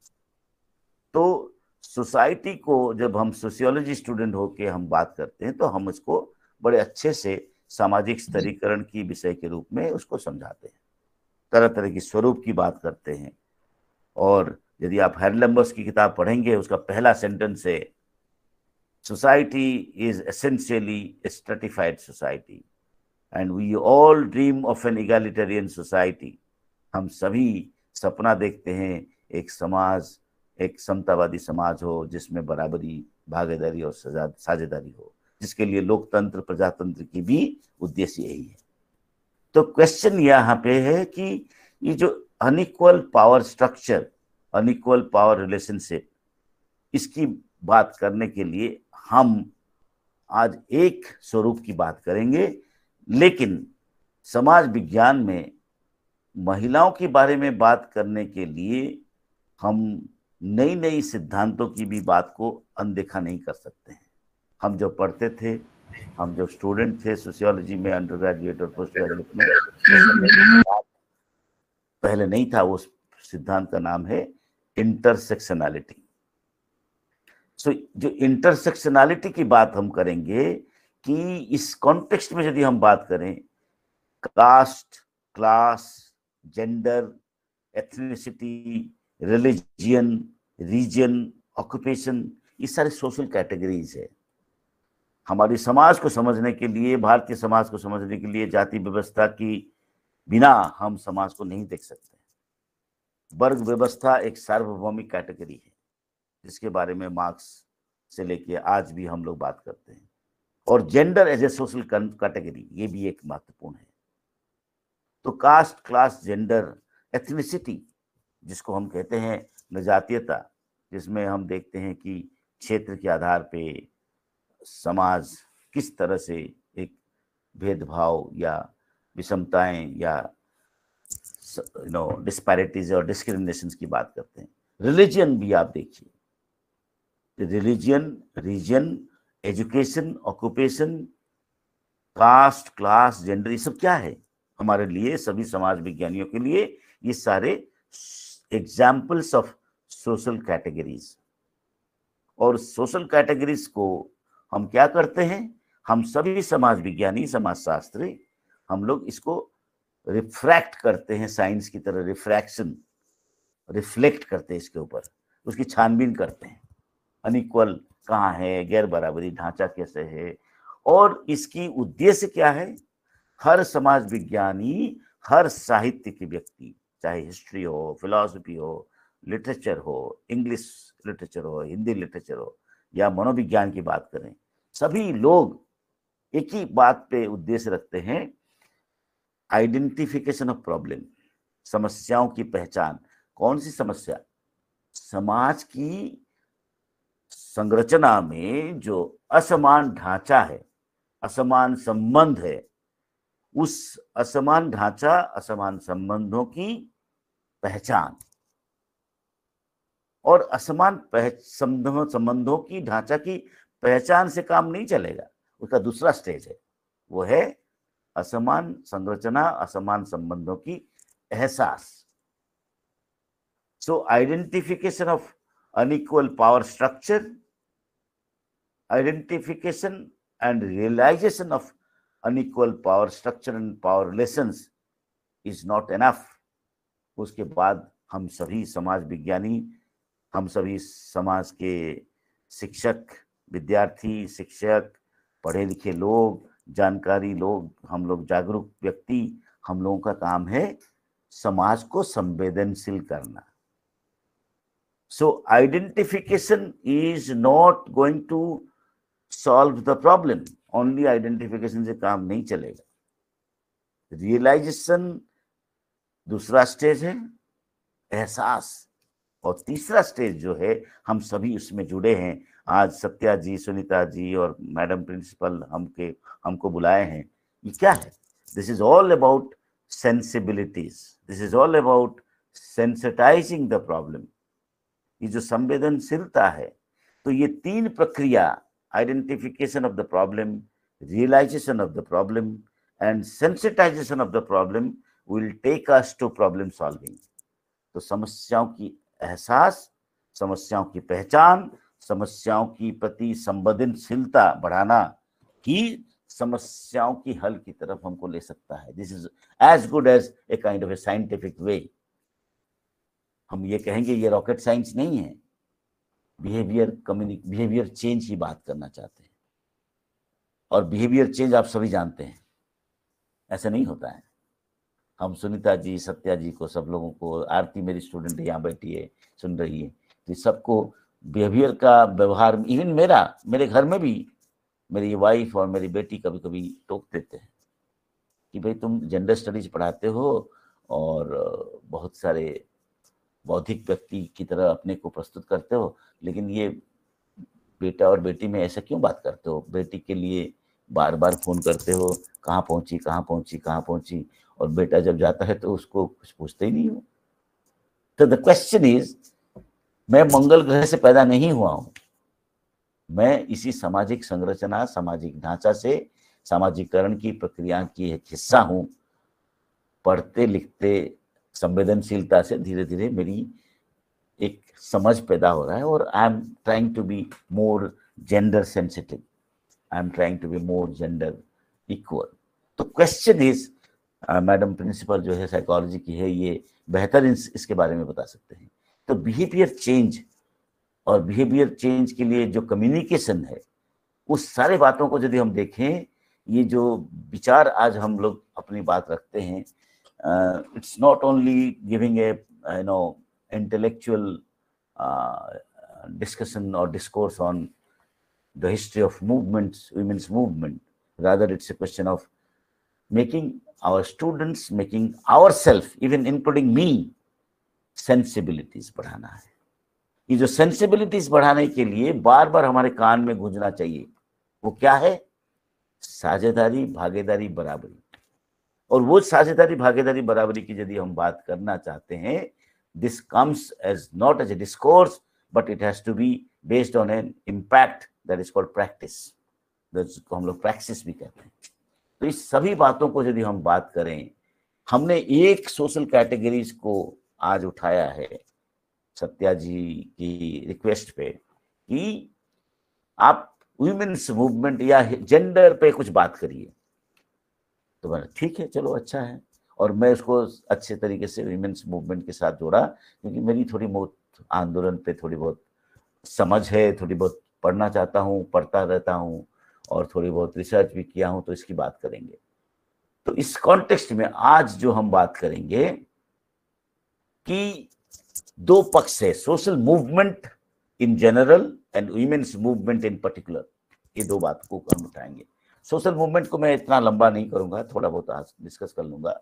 तो सोसाइटी को जब हम सोशियोलॉजी स्टूडेंट होके हम बात करते हैं तो हम इसको बड़े अच्छे से सामाजिक स्तरीकरण की विषय के रूप में उसको समझाते हैं, तरह तरह की स्वरूप की बात करते हैं। और यदि आप हेरलैम्बर्ट्स की किताब पढ़ेंगे, उसका पहला सेंटेंस है, society is essentially a stratified society and we all dream of an egalitarian society. हम सभी सपना देखते हैं एक समाज, एक समतावादी समाज हो जिसमें बराबरी, भागीदारी और साझेदारी हो, जिसके लिए लोकतंत्र, प्रजातंत्र की भी उद्देश्य यही है। तो क्वेश्चन यहाँ पे है कि ये जो unequal power structure, unequal power relationship, इसकी बात करने के लिए हम आज एक स्वरूप की बात करेंगे, लेकिन समाज विज्ञान में महिलाओं के बारे में बात करने के लिए हम नई नई सिद्धांतों की भी बात को अनदेखा नहीं कर सकते हैं। हम जो पढ़ते थे, हम जो स्टूडेंट थे सोशियोलॉजी में, अंडर ग्रेजुएट और पोस्ट ग्रेजुएट में, पहले नहीं था। उस सिद्धांत का नाम है इंटरसेक्शनैलिटी। सो जो इंटरसेक्शनैलिटी की बात हम करेंगे कि इस कॉन्टेक्स्ट में यदि हम बात करें, caste, class, gender, ethnicity, religion, region, occupation, ये सारे सोशल कैटेगरीज है। हमारी समाज को समझने के लिए, भारतीय समाज को समझने के लिए जाति व्यवस्था की बिना हम समाज को नहीं देख सकते। वर्ग व्यवस्था एक सार्वभौमिक कैटेगरी है जिसके बारे में मार्क्स से लेके आज भी हम लोग बात करते हैं। और gender as a social category, ये भी एक महत्वपूर्ण है। तो कास्ट, क्लास, जेंडर, एथनिसिटी जिसको हम कहते हैं नजातीयता, जिसमें हम देखते हैं कि क्षेत्र के आधार पे समाज किस तरह से एक भेदभाव या विषमताएं या डिस्पैरिटीज और डिस्क्रिमिनेशंस की बात करते हैं। रिलीजन भी आप देखिए, religion, region, education, occupation, caste, class, gender, ये सब क्या है हमारे लिए, सभी समाज विज्ञानियों के लिए ये सारे एग्जाम्पल्स ऑफ सोशल कैटेगरीज। और सोशल कैटेगरीज को हम क्या करते हैं, हम सभी समाज विज्ञानी, समाजशास्त्री, हम लोग इसको रिफ्रैक्ट करते हैं, साइंस की तरह रिफ्रैक्शन, रिफ्लेक्ट करते हैं इसके ऊपर, उसकी छानबीन करते हैं। अनइक्वल कहाँ है, गैर बराबरी ढांचा कैसे है, और इसकी उद्देश्य क्या है? हर समाज विज्ञानी, हर साहित्य के व्यक्ति, चाहे हिस्ट्री हो, फिलॉसफी हो, लिटरेचर हो, इंग्लिश लिटरेचर हो, हिंदी लिटरेचर हो, या मनोविज्ञान की बात करें, सभी लोग एक ही बात पे उद्देश्य रखते हैं, आइडेंटिफिकेशन ऑफ प्रॉब्लम, समस्याओं की पहचान। कौन सी समस्या? समाज की संरचना में जो असमान ढांचा है, असमान संबंध है, उस असमान ढांचा, असमान संबंधों की पहचान। और असमान संबंधों की ढांचा की पहचान से काम नहीं चलेगा, उसका दूसरा स्टेज है, वो है असमान संरचना, असमान संबंधों की एहसास। So identification of unequal power structure, identification and realisation of unequal power structure and power relations is not enough. उसके बाद हम सभी समाज विज्ञानी, हम सभी समाज के शिक्षक, विद्यार्थी, शिक्षक, पढ़े लिखे लोग, जानकारी लोग, हम लोग जागरूक व्यक्ति, हम लोगों का काम है समाज को संवेदनशील करना। So identification is not going to solve the problem. Only identification से काम नहीं चलेगा। रियलाइजेशन दूसरा स्टेज है, एहसास, और तीसरा स्टेज जो है हम सभी उसमें जुड़े हैं। आज सत्या जी, सुनीता जी और मैडम प्रिंसिपल हमको बुलाए हैं। ये क्या है? This is all about sensibilities, this is all about sensitising the problem. ये जो संवेदनशीलता है, तो ये तीन प्रक्रिया, identification of the problem, realization of the problem, and sensitization of the problem will take us to problem solving. तो समस्याओं की एहसास, समस्याओं की पहचान, समस्याओं की प्रति संवेदनशीलता बढ़ाना ही समस्याओं की हल की तरफ हमको ले सकता है। This is as good as a kind of a scientific way. हम ये कहेंगे ये रॉकेट साइंस नहीं है, बिहेवियर चेंज की बात करना चाहते हैं। और बिहेवियर चेंज आप सभी जानते हैं, ऐसा नहीं होता है। हम सुनीता जी, सत्या जी को, सब लोगों को, आरती मेरी स्टूडेंट है, यहाँ बैठी है, सुन रही है, तो सबको बिहेवियर का व्यवहार, इवन मेरे घर में भी मेरी वाइफ और मेरी बेटी कभी कभी टोक देते हैं कि भाई तुम जेंडर स्टडीज पढ़ाते हो और बहुत सारे बौद्धिक व्यक्ति की तरह अपने को प्रस्तुत करते हो, लेकिन ये बेटा और बेटी में ऐसा क्यों बात करते हो? बेटी के लिए बार बार फोन करते हो, कहाँ पहुंची कहाँ पहुंची कहाँ पहुंची, और बेटा जब जाता है तो उसको कुछ पूछते ही नहीं हो। तो द क्वेश्चन इज, मैं मंगल ग्रह से पैदा नहीं हुआ हूं, मैं इसी सामाजिक संरचना, सामाजिक ढांचा से, सामाजिकरण की प्रक्रिया की एक हिस्सा हूं। पढ़ते लिखते संवेदनशीलता से धीरे धीरे मेरी एक समझ पैदा हो रहा है, और I am trying to be more gender sensitive, I am trying to be more gender equal. तो क्वेश्चन इज, मैडम प्रिंसिपल जो है साइकोलॉजी की है, ये बेहतर इसके बारे में बता सकते हैं। तो बिहेवियर चेंज, और बिहेवियर चेंज के लिए जो कम्युनिकेशन है, उस सारे बातों को यदि हम देखें, ये जो विचार आज हम लोग अपनी बात रखते हैं, it's not only giving a intellectual discussion or discourse on the history of movements, women's movement. Rather, it's a question of making our students, making ourselves, even including me, sensibilities बढ़ाना है। ये जो sensibilities बढ़ाने के लिए बार बार हमारे कान में गूंजना चाहिए, वो क्या है? साझेदारी, भागीदारी, बराबरी। और वो साझेदारी, भागीदारी, बराबरी की यदि हम बात करना चाहते हैं, this comes as not as a discourse, but it has to be based on an impact that is called practice, जिसको हम लोग प्रैक्टिस भी कहते हैं। तो इस सभी बातों को यदि हम बात करें, हमने एक सोशल कैटेगरीज को आज उठाया है सत्या जी की रिक्वेस्ट पे कि आप वुमेन्स मूवमेंट या जेंडर पे कुछ बात करिए। तो मैंने ठीक है, चलो अच्छा है, और मैं उसको अच्छे तरीके से विमेंस मूवमेंट के साथ जोड़ा, क्योंकि मेरी थोड़ी बहुत आंदोलन पे थोड़ी बहुत समझ है, थोड़ी बहुत पढ़ना चाहता हूँ, पढ़ता रहता हूँ, और थोड़ी बहुत रिसर्च भी किया हूं, तो इसकी बात करेंगे। तो इस कॉन्टेक्स्ट में आज जो हम बात करेंगे कि दो पक्ष है, social movement in general and women's movement in particular, ये दो बात को हम उठाएंगे। सोशल मूवमेंट को मैं इतना लंबा नहीं करूंगा, थोड़ा बहुत आज डिस्कस कर लूंगा,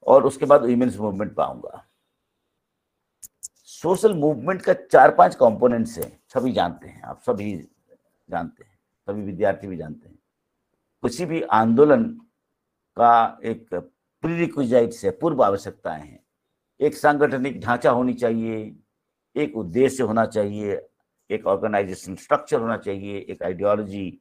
और उसके बाद वुमेन्स मूवमेंट पाऊंगा। सोशल मूवमेंट का 4-5 कंपोनेंट्स हैं, सभी जानते हैं, आप सभी जानते हैं, सभी विद्यार्थी भी जानते हैं। किसी भी आंदोलन का एक प्रीरिक्विजिट्स है, पूर्व आवश्यकताएं हैं। एक सांगठनिक ढांचा होनी चाहिए, एक उद्देश्य होना चाहिए, एक ऑर्गेनाइजेशन स्ट्रक्चर होना चाहिए, एक आइडियोलॉजी,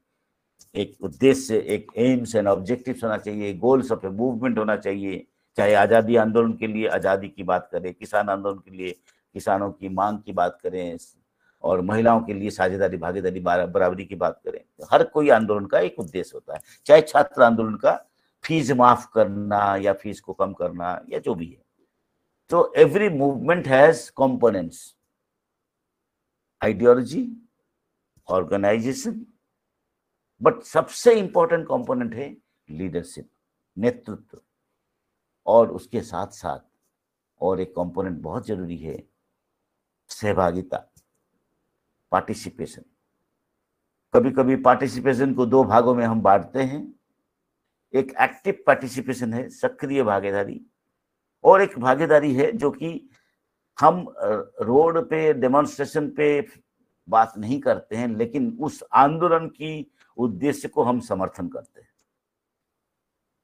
एक उद्देश्य, एक एम्स एंड ऑब्जेक्टिव्स होना चाहिए, गोल्स ऑफ ए मूवमेंट होना चाहिए। चाहे आज़ादी आंदोलन के लिए आज़ादी की बात करें, किसान आंदोलन के लिए किसानों की मांग की बात करें, और महिलाओं के लिए साझेदारी भागीदारी बराबरी की बात करें, तो हर कोई आंदोलन का एक उद्देश्य होता है। चाहे छात्र आंदोलन का फीस माफ करना या फीस को कम करना या जो भी है। तो every movement has components, ideology, organization, but सबसे इंपॉर्टेंट कंपोनेंट है लीडरशिप, नेतृत्व। और उसके साथ साथ और एक कंपोनेंट बहुत जरूरी है, सहभागिता, पार्टिसिपेशन। कभी कभी पार्टिसिपेशन को दो भागों में हम बांटते हैं। एक एक्टिव पार्टिसिपेशन है, सक्रिय भागीदारी, और एक भागीदारी है जो कि हम रोड पे डेमोन्स्ट्रेशन पे बात नहीं करते हैं, लेकिन उस आंदोलन की उद्देश्य को हम समर्थन करते हैं।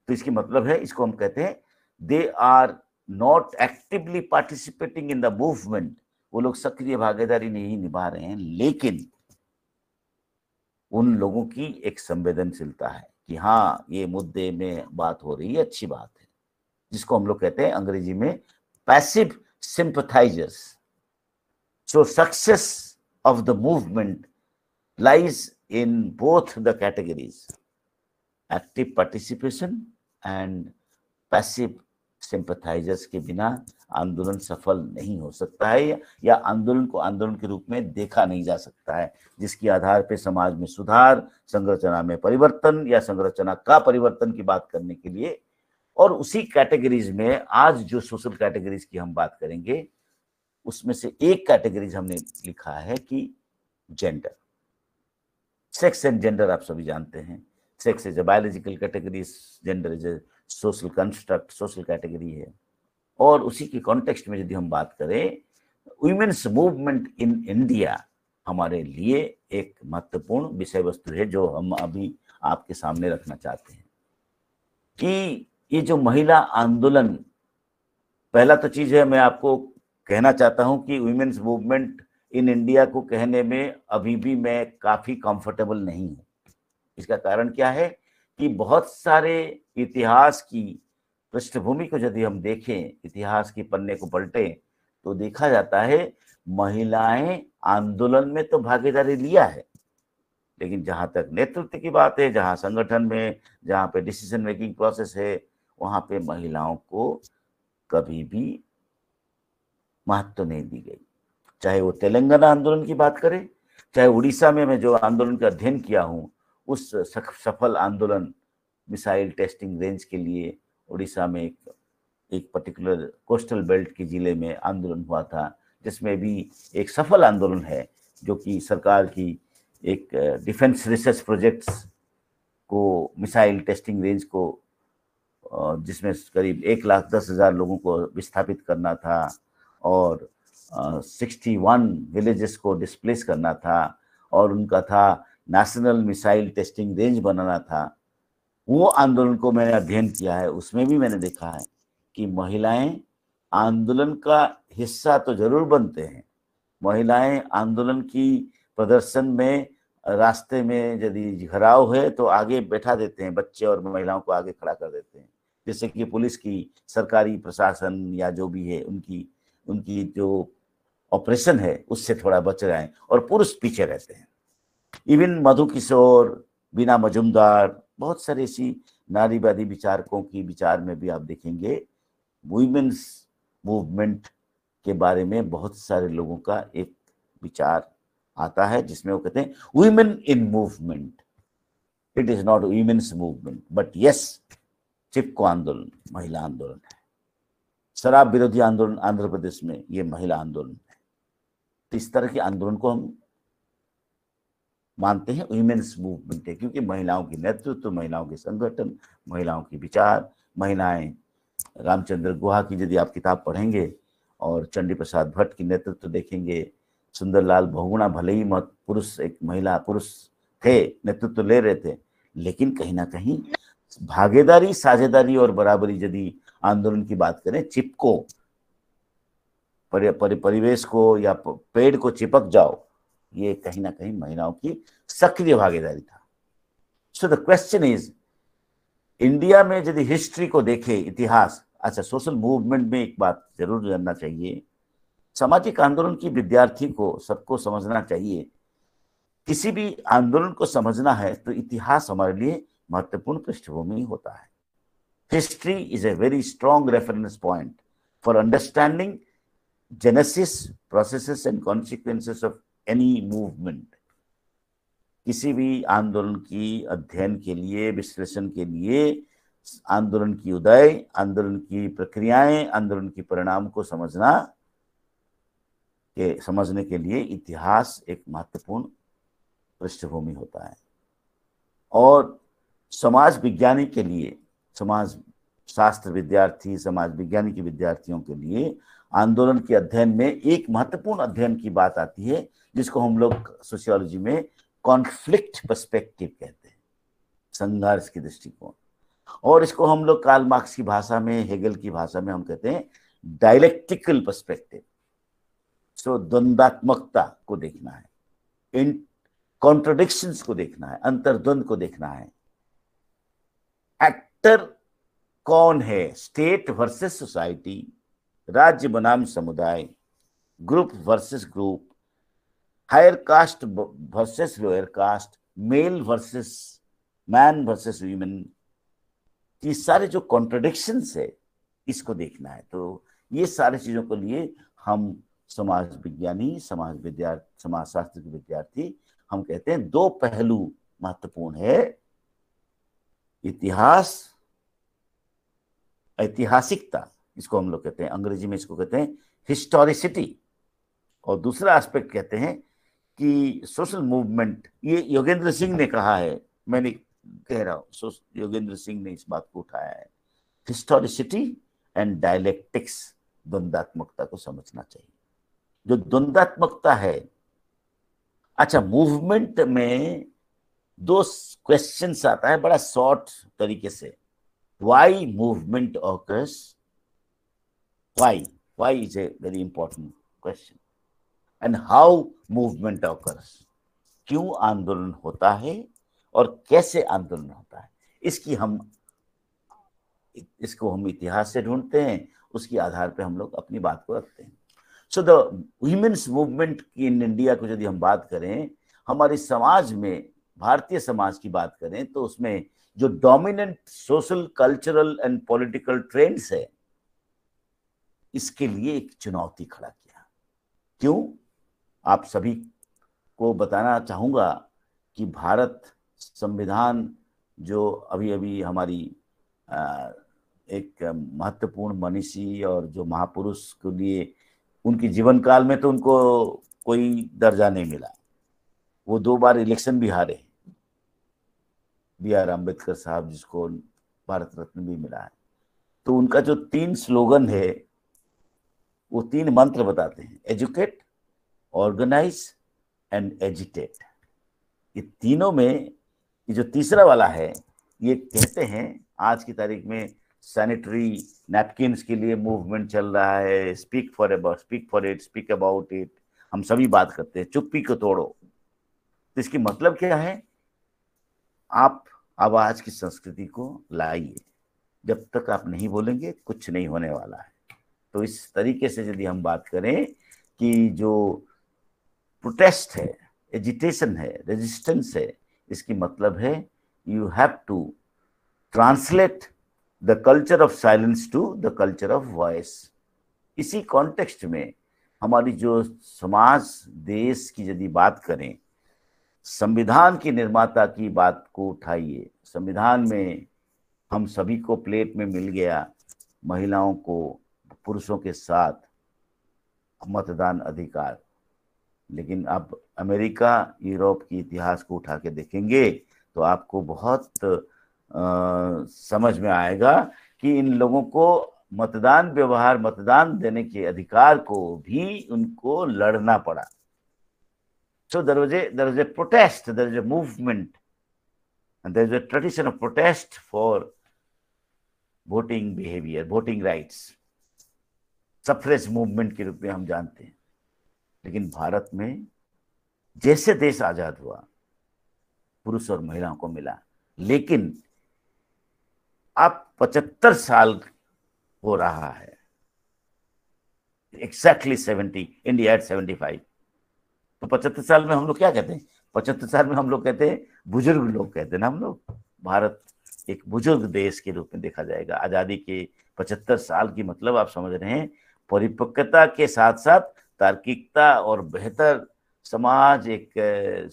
तो इसकी मतलब है, इसको हम कहते हैं they are not actively participating in the movement. वो लोग सक्रिय भागीदारी नहीं निभा रहे हैं, लेकिन उन लोगों की एक संवेदनशीलता है कि हाँ, ये मुद्दे में बात हो रही है, अच्छी बात है, जिसको हम लोग कहते हैं अंग्रेजी में passive sympathisers. So success of the movement lies in both the categories, active participation and passive sympathizers के बिना आंदोलन सफल नहीं हो सकता है, या आंदोलन को आंदोलन के रूप में देखा नहीं जा सकता है, जिसके आधार पे समाज में सुधार, संरचना में परिवर्तन या संरचना का परिवर्तन की बात करने के लिए। और उसी कैटेगरीज में आज जो सोशल कैटेगरीज की हम बात करेंगे, उसमें से एक कैटेगरीज हमने लिखा है कि जेंडर, सेक्स एंड जेंडर। आप सभी जानते हैं, sex is a biological category, gender is a social construct, social category है। और उसी के कॉन्टेक्स्ट में यदि हम बात करें, वुमेन्स मूवमेंट इन इंडिया हमारे लिए एक महत्वपूर्ण विषय वस्तु है, जो हम अभी आपके सामने रखना चाहते हैं कि ये जो महिला आंदोलन, पहला तो चीज है, मैं आपको कहना चाहता हूं कि वुमेन्स मूवमेंट इन इंडिया को कहने में अभी भी मैं काफी कंफर्टेबल नहीं हूं। इसका कारण क्या है कि बहुत सारे इतिहास की पृष्ठभूमि को यदि हम देखें, इतिहास की पन्ने को पलटें, तो देखा जाता है महिलाएं आंदोलन में तो भागीदारी लिया है, लेकिन जहां तक नेतृत्व की बात है, जहां संगठन में, जहां पे डिसीजन मेकिंग प्रोसेस है, वहां पे महिलाओं को कभी भी महत्व नहीं दी गई। चाहे वो तेलंगाना आंदोलन की बात करें, चाहे उड़ीसा में मैं जो आंदोलन का अध्ययन किया हूं, उस सफल आंदोलन मिसाइल टेस्टिंग रेंज के लिए उड़ीसा में एक पर्टिकुलर कोस्टल बेल्ट के जिले में आंदोलन हुआ था, जिसमें भी एक सफल आंदोलन है, जो कि सरकार की एक डिफेंस रिसर्च प्रोजेक्ट्स को, मिसाइल टेस्टिंग रेंज को, जिसमें करीब 1,10,000 लोगों को विस्थापित करना था और 61 विलेजेस को डिस्प्लेस करना था, और उनका था नेशनल मिसाइल टेस्टिंग रेंज बनाना था। वो आंदोलन को मैंने अध्ययन किया है, उसमें भी मैंने देखा है कि महिलाएं आंदोलन का हिस्सा तो जरूर बनते हैं। महिलाएं आंदोलन की प्रदर्शन में, रास्ते में यदि घिराव है तो आगे बैठा देते हैं, बच्चे और महिलाओं को आगे खड़ा कर देते हैं, जैसे कि पुलिस की, सरकारी प्रशासन या जो भी है, उनकी जो ऑपरेशन है उससे थोड़ा बच रहे हैं, और पुरुष पीछे रहते हैं। इवन मधु किशोर, बीना मजुमदार, बहुत सारे ऐसी नारीवादी विचारकों की विचार में भी आप देखेंगे वुमेन्स मूवमेंट के बारे में बहुत सारे लोगों का एक विचार आता है, जिसमें वो कहते हैं women in movement, it is not women's movement, but yes, Chipko आंदोलन महिला आंदोलन है। शराब विरोधी आंदोलन आंध्र प्रदेश में ये महिला आंदोलन है। तो इस तरह के आंदोलन को हम मानते हैं वीमेन्स मूवमेंट है, क्योंकि महिलाओं की नेतृत्व, महिलाओं के संगठन, महिलाओं के विचार, महिलाएं, रामचंद्र गुहा की यदि आप किताब पढ़ेंगे और चंडी प्रसाद भट्ट की नेतृत्व देखेंगे, सुंदरलाल बहुगुणा भले ही पुरुष, एक महिला पुरुष थे, नेतृत्व ले रहे थे, लेकिन कहीं ना कहीं भागीदारी, साझेदारी और बराबरी, यदि आंदोलन की बात करें, चिपको, परिवेश को या पेड़ को चिपक जाओ, ये कहीं ना कहीं महिलाओं की सक्रिय भागीदारी था। So the question is, India में यदि हिस्ट्री को देखे, इतिहास, अच्छा सोशल मूवमेंट में एक बात जरूर जानना चाहिए, सामाजिक आंदोलन की विद्यार्थी को सबको समझना चाहिए, किसी भी आंदोलन को समझना है तो इतिहास हमारे लिए महत्वपूर्ण पृष्ठभूमि होता है। History is a very strong reference point for understanding genesis, processes and consequences of any movement. किसी भी आंदोलन की अध्ययन के लिए, विश्लेषण के लिए, आंदोलन की उदय, आंदोलन की प्रक्रियाएं, आंदोलन की परिणाम को समझने के लिए इतिहास एक महत्वपूर्ण पृष्ठभूमि होता है। और समाज विज्ञानी के लिए, समाज शास्त्र विद्यार्थी, समाज विज्ञानी के विद्यार्थियों के लिए आंदोलन के अध्ययन में एक महत्वपूर्ण अध्ययन की बात आती है, जिसको हम लोग सोशियोलॉजी में कॉन्फ्लिक्ट पर्सपेक्टिव कहते हैं, संघर्ष की दृष्टिकोण। और इसको हम लोग कार्ल मार्क्स की भाषा में, हेगल की भाषा में हम कहते हैं डायलेक्टिकल पर्सपेक्टिव। सो द्वंद्वात्मकता को देखना है, इन कॉन्ट्रडिक्शंस को देखना है, अंतर्द्वंद को देखना है। एक्टर कौन है? स्टेट वर्सेस सोसाइटी, राज्य बनाम समुदाय, group versus group, higher caste versus lower caste, male versus man versus women, ये सारे जो कॉन्ट्रडिक्शंस है इसको देखना है। तो ये सारी चीजों के लिए हम समाज विज्ञानी, समाज शास्त्र के विद्यार्थी, हम कहते हैं दो पहलू महत्वपूर्ण है, इतिहास, ऐतिहासिकता, इसको हम लोग कहते हैं, अंग्रेजी में इसको कहते हैं हिस्टोरिसिटी, और दूसरा एस्पेक्ट कहते हैं कि सोशल मूवमेंट। ये योगेंद्र सिंह ने कहा है, मैंने कह रहा हूं, योगेंद्र सिंह ने इस बात को उठाया है, हिस्टोरिसिटी एंड डायलेक्टिक्स, द्वंद्वात्मकता को समझना चाहिए। जो द्वंद्वात्मकता है, अच्छा मूवमेंट में दो क्वेश्चंस आता है बड़ा शॉर्ट तरीके से, why movement occurs, why is a very important question, and how movement occurs, क्यों आंदोलन होता है और कैसे आंदोलन होता है। इसको हम इतिहास से ढूंढते हैं, उसके आधार पे हम लोग अपनी बात को रखते हैं। So the women's movement in India को यदि हम बात करें, हमारे समाज में, भारतीय समाज की बात करें, तो उसमें जो dominant social, cultural and political trends है, इसके लिए एक चुनौती खड़ा किया। क्यों? आप सभी को बताना चाहूंगा कि भारत संविधान, जो अभी अभी हमारी एक महत्वपूर्ण मनीषी और जो महापुरुष के लिए, उनके जीवन काल में तो उनको कोई दर्जा नहीं मिला, वो 2 बार इलेक्शन भी हारे, B.R. अम्बेडकर साहब, जिसको भारत रत्न भी मिला है। तो उनका जो 3 स्लोगन है, वो 3 मंत्र बताते हैं, एजुकेट, ऑर्गेनाइज एंड एजिटेट। ये तीनों में ये जो तीसरा वाला है, ये कहते हैं आज की तारीख में सैनिटरी नैपकिन्स के लिए मूवमेंट चल रहा है, speak for it, speak about it, हम सभी बात करते हैं, चुप्पी को तोड़ो। तो इसकी मतलब क्या है? आप आवाज की संस्कृति को लाइए, जब तक आप नहीं बोलेंगे कुछ नहीं होने वाला है। तो इस तरीके से यदि हम बात करें कि जो प्रोटेस्ट है, एजिटेशन है, रेजिस्टेंस है, इसकी मतलब है you have to translate the culture of silence to the culture of voice. इसी कॉन्टेक्स्ट में हमारी जो समाज, देश की यदि बात करें, संविधान की निर्माता की बात को उठाइए। संविधान में हम सभी को प्लेट में मिल गया, महिलाओं को पुरुषों के साथ मतदान अधिकार। लेकिन आप अमेरिका, यूरोप की इतिहास को उठा के देखेंगे तो आपको बहुत समझ में आएगा कि इन लोगों को मतदान व्यवहार, मतदान देने के अधिकार को भी उनको लड़ना पड़ा। So there is a protest, there is a movement, and there is a tradition of protest for voting behavior, voting rights, suffrage movement के रूप में हम जानते हैं। लेकिन भारत में जैसे देश आजाद हुआ, पुरुष और महिलाओं को मिला, लेकिन अब 75 साल हो रहा है, एग्जैक्टली 70, इंडिया एट 75। तो 75 साल में हम लोग क्या कहते हैं? 75 साल में हम लोग कहते हैं, बुजुर्ग लोग कहते हैं ना हम लोग। भारत एक बुजुर्ग देश के रूप में देखा जाएगा। आजादी के 75 साल की मतलब आप समझ रहे हैं, परिपक्वता के साथ साथ तार्किकता और बेहतर समाज, एक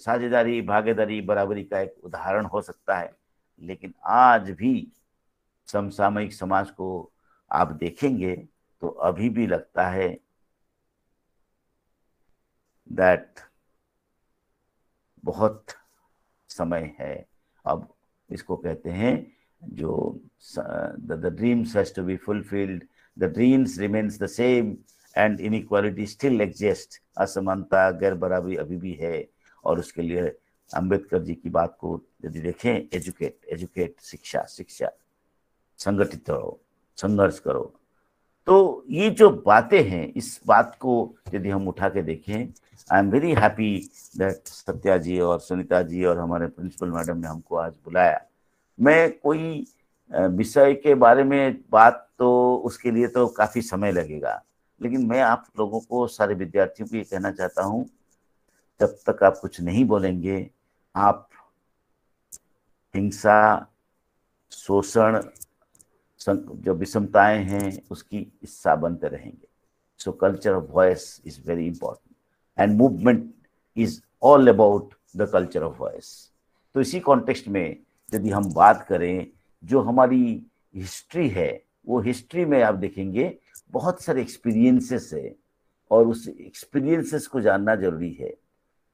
साझेदारी, भागीदारी, बराबरी का एक उदाहरण हो सकता है। लेकिन आज भी समसामयिक समाज को आप देखेंगे तो अभी भी लगता है दैट बहुत समय है। अब इसको कहते हैं जो the dreams has to be fulfilled, the dreams remains the same and inequality still exists। असमानता, गैर बराबरी अभी भी है। और उसके लिए अंबेडकर जी की बात को यदि देखें, एजुकेट, शिक्षा, संगठित रहो, संघर्ष करो। तो ये जो बातें हैं, इस बात को यदि हम उठा के देखें, I am very happy that Satya ji और सुनीता जी और हमारे प्रिंसिपल मैडम ने हमको आज बुलाया। मैं कोई विषय के बारे में बात, तो उसके लिए तो काफ़ी समय लगेगा, लेकिन मैं आप लोगों को, सारे विद्यार्थियों को ये कहना चाहता हूँ, जब तक आप कुछ नहीं बोलेंगे, आप हिंसा, शोषण, जो विषमताएं हैं, उसकी हिस्सा बनते रहेंगे। सो culture of voice is very important and movement is all about the culture of voice. तो इसी कॉन्टेक्स्ट में यदि हम बात करें, जो हमारी हिस्ट्री है, वो हिस्ट्री में आप देखेंगे बहुत सारे एक्सपीरियंसेस है और उस एक्सपीरियंसेस को जानना जरूरी है।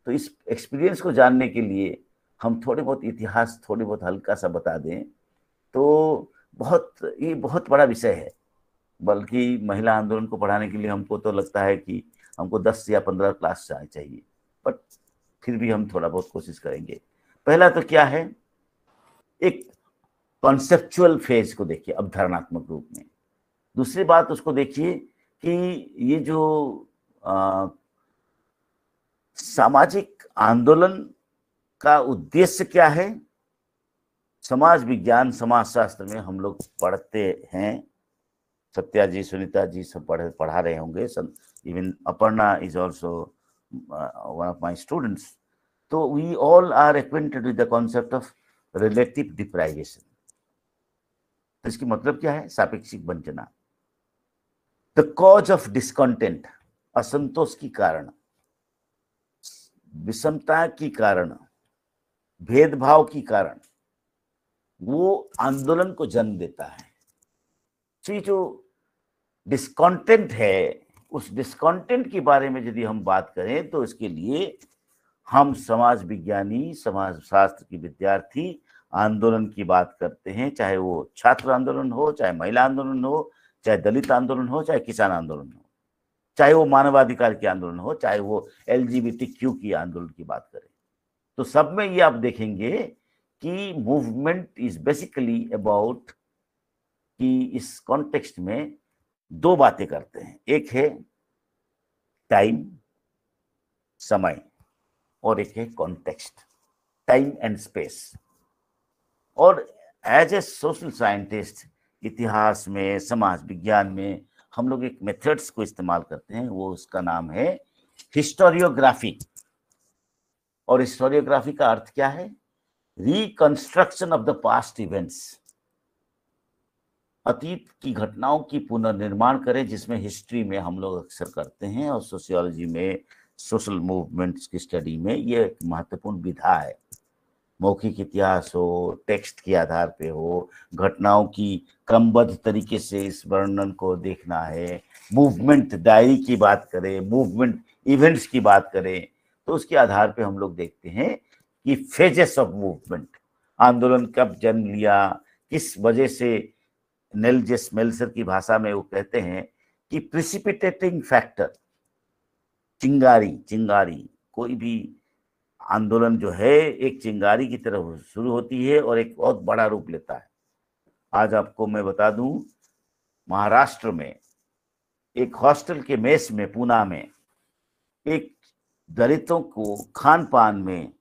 तो इस एक्सपीरियंस को जानने के लिए हम थोड़े बहुत इतिहास, थोड़े बहुत हल्का सा बता दें तो ये बहुत बड़ा विषय है। बल्कि महिला आंदोलन को पढ़ाने के लिए हमको तो लगता है कि हमको 10 या 15 क्लास चाहिए, बट फिर भी हम थोड़ा बहुत कोशिश करेंगे। पहला तो क्या है, एक कॉन्सेप्चुअल फेज को देखिए, अवधारणात्मक रूप में। दूसरी बात उसको देखिए कि ये जो सामाजिक आंदोलन का उद्देश्य क्या है। समाज विज्ञान, समाजशास्त्र में हम लोग पढ़ते हैं, सत्या जी, सुनीता जी सब पढ़ा रहे होंगे, even Aparna is also one of my students. तो we all are acquainted with the concept of relative deprivation. तो इसकी मतलब क्या है? सापेक्षिक वंचना। द कॉज ऑफ डिस्कंटेंट, असंतोष की कारण, विषमता की कारण, भेदभाव की कारण वो आंदोलन को जन्म देता है। तो जो डिस्कंटेंट है, उस डिस्कंटेंट के बारे में यदि हम बात करें तो इसके लिए हम समाज विज्ञानी, समाज शास्त्र की विद्यार्थी आंदोलन की बात करते हैं, चाहे वो छात्र आंदोलन हो, चाहे महिला आंदोलन हो, चाहे दलित आंदोलन हो, चाहे किसान आंदोलन हो, चाहे वो मानवाधिकार के आंदोलन हो, चाहे वो LGBTQ की आंदोलन की बात करें। तो सब में ये आप देखेंगे कि मूवमेंट इज बेसिकली अबाउट, कि इस कॉन्टेक्स्ट में दो बातें करते हैं। एक है टाइम, समय, और एक है कॉन्टेक्स्ट, टाइम एंड स्पेस। और एज ए सोशल साइंटिस्ट, इतिहास में, समाज विज्ञान में हम लोग एक मेथड्स को इस्तेमाल करते हैं, वो उसका नाम है हिस्टोरियोग्राफी। और हिस्टोरियोग्राफी का अर्थ क्या है? Reconstruction of the past events. अतीत की घटनाओं की पुनर्निर्माण करें, जिसमें हिस्ट्री में हम लोग अक्सर करते हैं और सोशियोलॉजी में, सोशल मूवमेंट्स की स्टडी में ये एक महत्वपूर्ण विधा है। मौखिक इतिहास हो, टेक्स्ट के आधार पे हो, घटनाओं की क्रमबद्ध तरीके से इस वर्णन को देखना है, मूवमेंट डायरी की बात करें, मूवमेंट इवेंट्स की बात करें, तो उसके आधार पे हम लोग देखते हैं कि फेजेस ऑफ मूवमेंट, आंदोलन कब जन्म लिया, किस वजह से। नेल जे स्मेल्सर की भाषा में वो कहते हैं कि प्रिसिपिटेटिंग फैक्टर, चिंगारी, कोई भी आंदोलन जो है एक चिंगारी की तरह शुरू होती है और एक बहुत बड़ा रूप लेता है। आज आपको मैं बता दूं, महाराष्ट्र में एक हॉस्टल के मेस में, पूना में, एक दलितों को खान पान में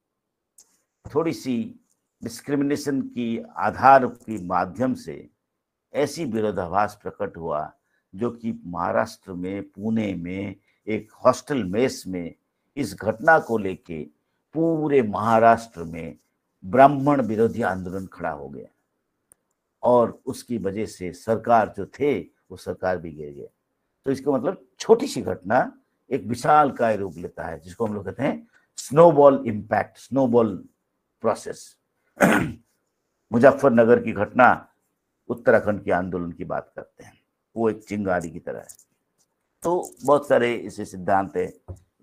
थोड़ी सी डिस्क्रिमिनेशन की आधार के माध्यम से ऐसी विरोधाभास प्रकट हुआ, जो कि महाराष्ट्र में, पुणे में एक हॉस्टल मेस में इस घटना को लेके पूरे महाराष्ट्र में ब्राह्मण विरोधी आंदोलन खड़ा हो गया और उसकी वजह से सरकार जो थे वो सरकार भी गिर गए। तो इसका मतलब छोटी सी घटना एक विशाल काय रूप लेता है, जिसको हम लोग कहते हैं snowball impact, snowball process. Muzaffarnagar की घटना, उत्तराखंड के आंदोलन की बात करते हैं, वो एक चिंगारी की तरह है। तो बहुत सारे इसे सिद्धांत है,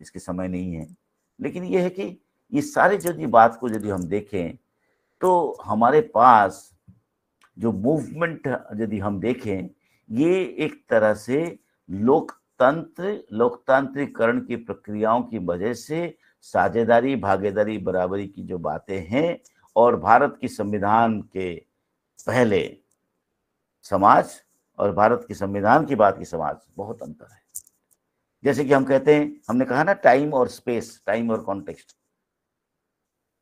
इसके समय नहीं है, लेकिन ये है कि ये सारे यदि बात को यदि हम देखें तो हमारे पास जो मूवमेंट यदि हम देखें, ये एक तरह से लोकतांत्रिकरण की प्रक्रियाओं की वजह से साझेदारी, भागीदारी, बराबरी की जो बातें हैं और भारत की संविधान के पहले समाज और भारत के संविधान की बात की समाज, बहुत अंतर है। जैसे कि हम कहते हैं, हमने कहा ना टाइम और स्पेस, टाइम और कॉन्टेक्स्ट।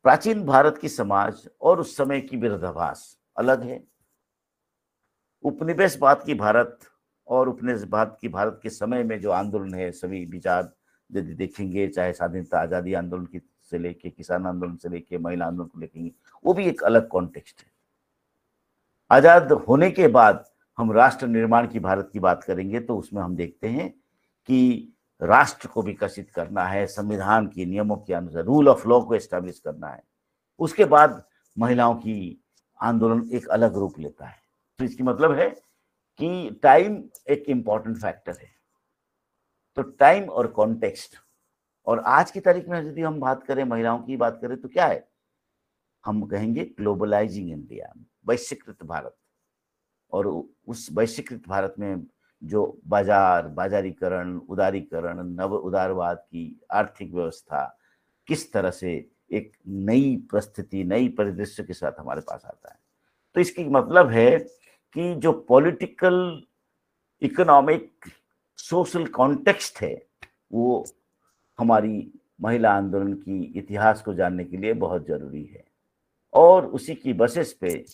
प्राचीन भारत की समाज और उस समय की विरोधाभास अलग है। उपनिवेशवाद की भारत और उपनिवेशवाद की भारत के समय में जो आंदोलन है, सभी विचार यदि देखेंगे, चाहे स्वाधीनता आजादी आंदोलन की से लेके, किसान आंदोलन से लेके, महिला आंदोलन को लेखेंगे, वो भी एक अलग कॉन्टेक्स्ट है। आजाद होने के बाद हम राष्ट्र निर्माण की भारत की बात करेंगे तो उसमें हम देखते हैं कि राष्ट्र को विकसित करना है, संविधान के नियमों के अनुसार रूल ऑफ लॉ को एस्टैब्लिश करना है। उसके बाद महिलाओं की आंदोलन एक अलग रूप लेता है। तो इसकी मतलब है कि टाइम एक इम्पॉर्टेंट फैक्टर है। तो टाइम और कॉन्टेक्स्ट, और आज की तारीख में यदि हम बात करें, महिलाओं की बात करें तो क्या है, हम कहेंगे ग्लोबलाइजिंग इंडिया, वैश्वीकृत भारत। और उस वैश्वीकृत भारत में जो बाजारीकरण, उदारीकरण, नव उदारवाद की आर्थिक व्यवस्था किस तरह से एक नई परिस्थिति, नई परिदृश्य के साथ हमारे पास आता है। तो इसकी मतलब है कि जो पॉलिटिकल, इकोनॉमिक, सोशल कॉन्टेक्स्ट है, वो हमारी महिला आंदोलन की इतिहास को जानने के लिए बहुत जरूरी है। और उसी की बेसिस पे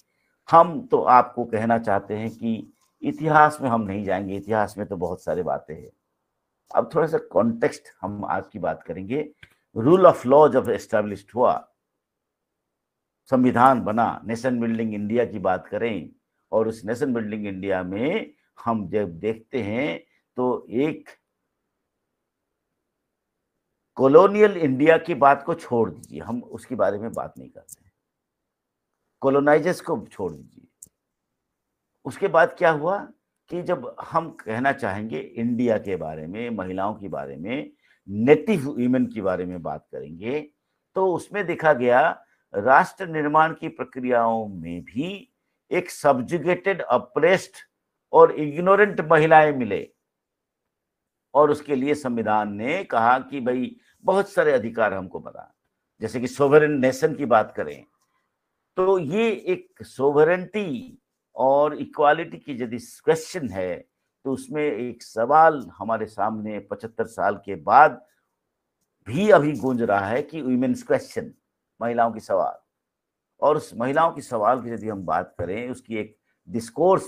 हम तो आपको कहना चाहते हैं कि इतिहास में हम नहीं जाएंगे, इतिहास में तो बहुत सारे बातें हैं। अब थोड़ा सा कॉन्टेक्स्ट हम आज की बात करेंगे। रूल ऑफ लॉ जब एस्टैब्लिश्ड हुआ, संविधान बना, नेशन बिल्डिंग इंडिया की बात करें, और उस नेशन बिल्डिंग इंडिया में हम जब देखते हैं तो एक कॉलोनियल इंडिया की बात को छोड़ दीजिए, हम उसके बारे में बात नहीं करते, कॉलोनाइजर्स को छोड़ दीजिए। उसके बाद क्या हुआ कि जब हम कहना चाहेंगे इंडिया के बारे में, महिलाओं के बारे में, नेटिव वुमेन के बारे में बात करेंगे, तो उसमें देखा गया राष्ट्र निर्माण की प्रक्रियाओं में भी एक सब्जुगेटेड, अप्रेस्ड और इग्नोरेंट महिलाएं मिले। और उसके लिए संविधान ने कहा कि भाई बहुत सारे अधिकार हमको बता, जैसे कि सोवरेन नेशन की बात करें तो ये एक सोवरेंटी और इक्वालिटी की यदि क्वेश्चन है तो उसमें एक सवाल हमारे सामने 75 साल के बाद भी अभी गूंज रहा है कि वुमेन्स क्वेश्चन, महिलाओं की सवाल। और उस महिलाओं की सवाल की यदि हम बात करें, उसकी एक डिस्कोर्स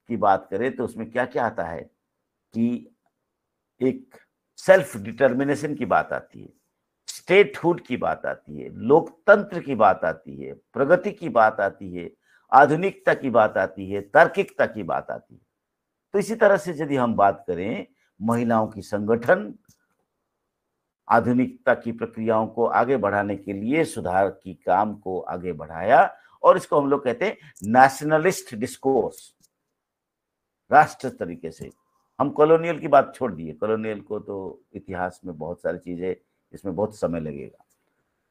की बात करें तो उसमें क्या क्या आता है कि एक सेल्फ डिटर्मिनेशन की बात आती है, स्टेटहुड की बात आती है, लोकतंत्र की बात आती है, प्रगति की बात आती है, आधुनिकता की बात आती है, तार्किकता की बात आती है। तो इसी तरह से यदि हम बात करें महिलाओं की संगठन, आधुनिकता की प्रक्रियाओं को आगे बढ़ाने के लिए सुधार की काम को आगे बढ़ाया, और इसको हम लोग कहते हैं नेशनलिस्ट डिस्कोर्स। राष्ट्र तरीके से हम कॉलोनियल की बात छोड़ दिए, कॉलोनियल को तो इतिहास में बहुत सारी चीजें, इसमें बहुत समय लगेगा।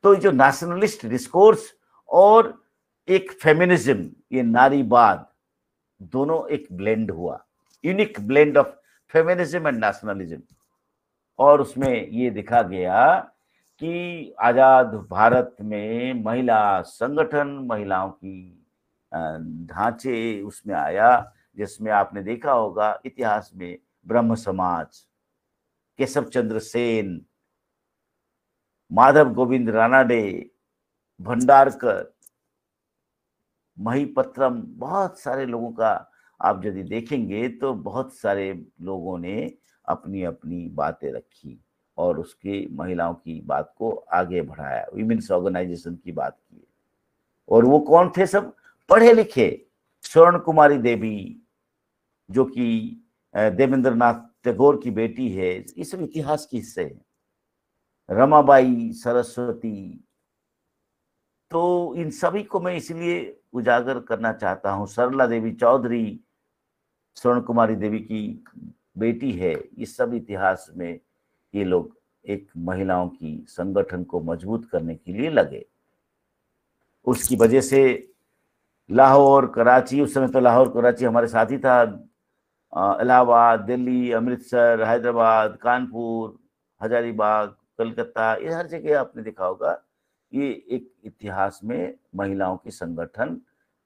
तो जो नेशनलिस्ट डिस्कोर्स और एक फेमिनिज्म, ये नारीवाद, दोनों एक ब्लेंड हुआ, unique blend of feminism and nationalism. और उसमें ये दिखा गया कि आजाद भारत में महिला संगठन, महिलाओं की ढांचे उसमें आया, जिसमें आपने देखा होगा इतिहास में ब्रह्म समाज, केशव चंद्र सेन, माधव गोविंद रानाडे, भंडारकर, महिपत्रम, बहुत सारे लोगों का आप यदि देखेंगे तो बहुत सारे लोगों ने अपनी अपनी बातें रखी और उसके महिलाओं की बात को आगे बढ़ाया, विमेन्स ऑर्गेनाइजेशन की बात की। और वो कौन थे? सब पढ़े लिखे। स्वर्ण कुमारी देवी, जो कि देवेंद्रनाथ टैगोर की बेटी है, ये सब इतिहास के हिस्से हैं। रमाबाई, सरस्वती, तो इन सभी को मैं इसलिए उजागर करना चाहता हूँ। सरला देवी चौधरी, स्वर्ण कुमारी देवी की बेटी है। इस सब इतिहास में ये लोग एक महिलाओं की संगठन को मजबूत करने के लिए लगे। उसकी वजह से लाहौर, कराची, उस समय तो लाहौर कराची हमारे साथ ही था, इलाहाबाद, दिल्ली, अमृतसर, हैदराबाद, कानपुर, हजारीबाग, कलकत्ता, ये हर जगह आपने देखा होगा ये एक इतिहास में महिलाओं की संगठन,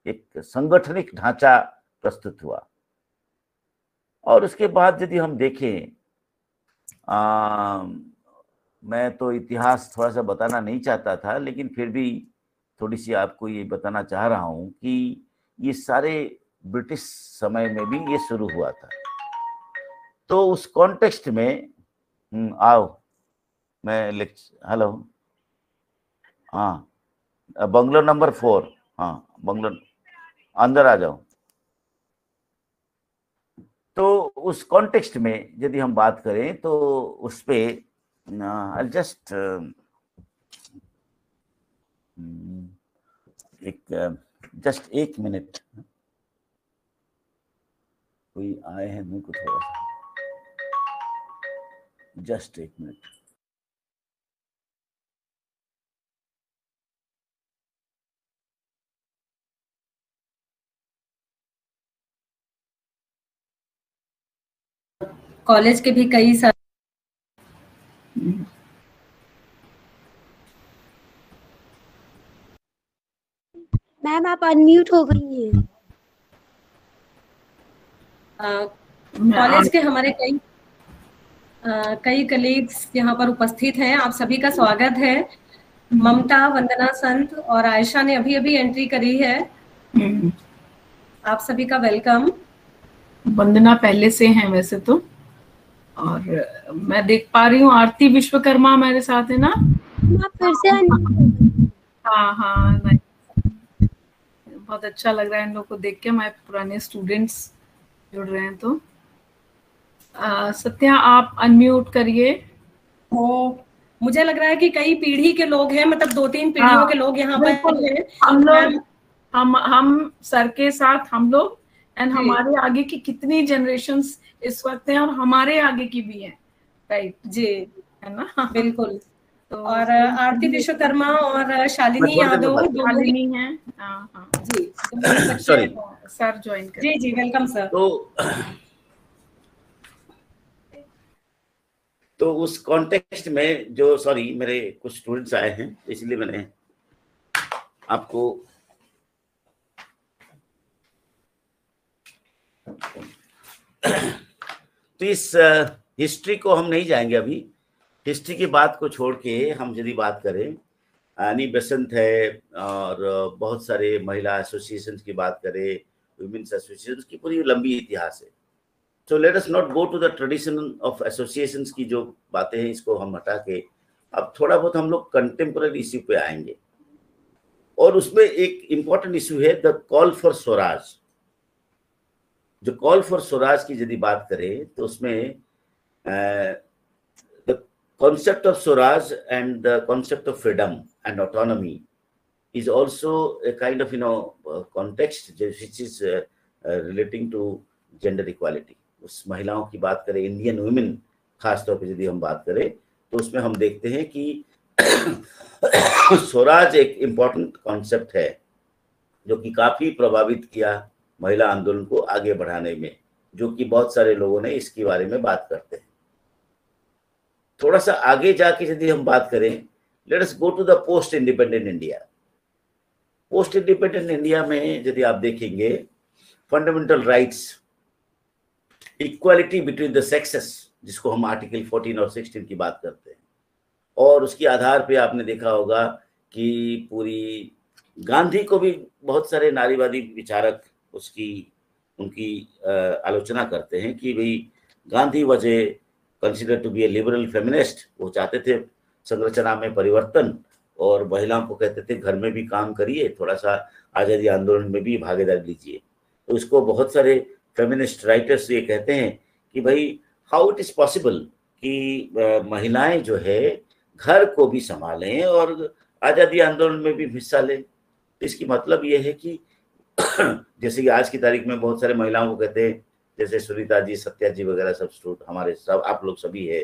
एक संगठनिक ढांचा प्रस्तुत हुआ। और उसके बाद यदि हम देखें, मैं तो इतिहास थोड़ा सा बताना नहीं चाहता था, लेकिन फिर भी थोड़ी सी आपको ये बताना चाह रहा हूँ कि ये सारे ब्रिटिश समय में भी ये शुरू हुआ था। तो उस कॉन्टेक्स्ट में आओ, मैं हेलो, हाँ, बंगलो नंबर 4, हाँ बंगलो, अंदर आ जाओ। तो उस कॉन्टेक्स्ट में यदि हम बात करें तो उस पे जस्ट एक मिनट, कोई आए हैं मेरे को थोड़ा सा, जस्ट एक मिनट। कॉलेज के भी कई सारे मैम आप अनम्यूट हो गई हैं। कॉलेज के हमारे कई कलीग्स यहाँ पर उपस्थित हैं। आप सभी का स्वागत है। ममता, वंदना संत और आयशा ने अभी अभी एंट्री करी है। आप सभी का वेलकम। वंदना पहले से हैं वैसे तो, और मैं देख पा रही हूँ आरती विश्वकर्मा मेरे साथ है ना। फिर से हाँ, बहुत अच्छा लग रहा है इन लोग को देख के। हमारे पुराने स्टूडेंट्स जुड़ रहे हैं। तो सत्या आप अनम्यूट करिए। मुझे लग रहा है कि कई पीढ़ी के लोग हैं, मतलब 2-3 पीढ़ियों के लोग यहाँ पर हैं। हम लोग हम सर के साथ हम लोग एंड हमारे आगे की कितनी जनरेशंस इस वक्त हैं और हमारे आगे की भी हैं, राइट जी, है ना। बिल्कुल। तो और आरती विश्वकर्मा और शालिनी यादव शालिनी हैं। हाँ जी, सॉरी सर ज्वाइन कर। जी वेलकम सर। तो उस कॉन्टेक्स्ट में जो, सॉरी मेरे कुछ स्टूडेंट्स आए हैं इसलिए मैंने आपको तो इस हिस्ट्री को हम नहीं जाएंगे अभी। हिस्ट्री की बात को छोड़ के हम यदि बात करें, एनी बेसेंट है और बहुत सारे महिला एसोसिएशंस की बात करें, वुमेन्स एसोसिएशंस की पूरी लंबी इतिहास है। So let us not go to the tradition of associations की जो बातें हैं इसको हम हटा के अब थोड़ा बहुत हम लोग कंटेम्पररी इश्यू पे आएंगे। और उसमें एक इम्पॉर्टेंट इश्यू है द कॉल फॉर स्वराज। जो कॉल फॉर स्वराज की यदि बात करें तो उसमें the concept of Swaraj and the concept of freedom and autonomy is also a kind of context which is relating to gender equality. उस महिलाओं की बात करें, इंडियन वुमेन खास तौर पे यदि हम बात करें तो उसमें हम देखते हैं कि स्वराज एक इम्पॉर्टेंट कॉन्सेप्ट है जो कि काफी प्रभावित किया महिला आंदोलन को आगे बढ़ाने में, जो कि बहुत सारे लोगों ने इसके बारे में बात करते हैं। थोड़ा सा आगे जाके यदि हम बात करें, let us go to the post independent India. Post independent India में यदि आप देखेंगे, fundamental rights, equality between the sexes, जिसको हम आर्टिकल 14 और 16 की बात करते हैं, और उसके आधार पे आपने देखा होगा कि पूरी गांधी को भी बहुत सारे नारीवादी विचारक उनकी आलोचना करते हैं कि भाई Gandhi was a consider to be a liberal feminist. वो चाहते थे संरचना में परिवर्तन और महिलाओं को कहते थे घर में भी काम करिए, थोड़ा सा आज़ादी आंदोलन में भी भागीदारी लीजिए। तो इसको बहुत सारे फेमिनिस्ट राइटर्स ये कहते हैं कि भाई हाउ इट इज पॉसिबल कि महिलाएं जो है घर को भी संभालें और आज़ादी आंदोलन में भी हिस्सा लें। इसकी मतलब ये है कि जैसे कि आज की तारीख में बहुत सारे महिलाओं को कहते हैं, जैसे सुनीता जी, सत्या जी वगैरह सब हमारे सब आप लोग सभी है,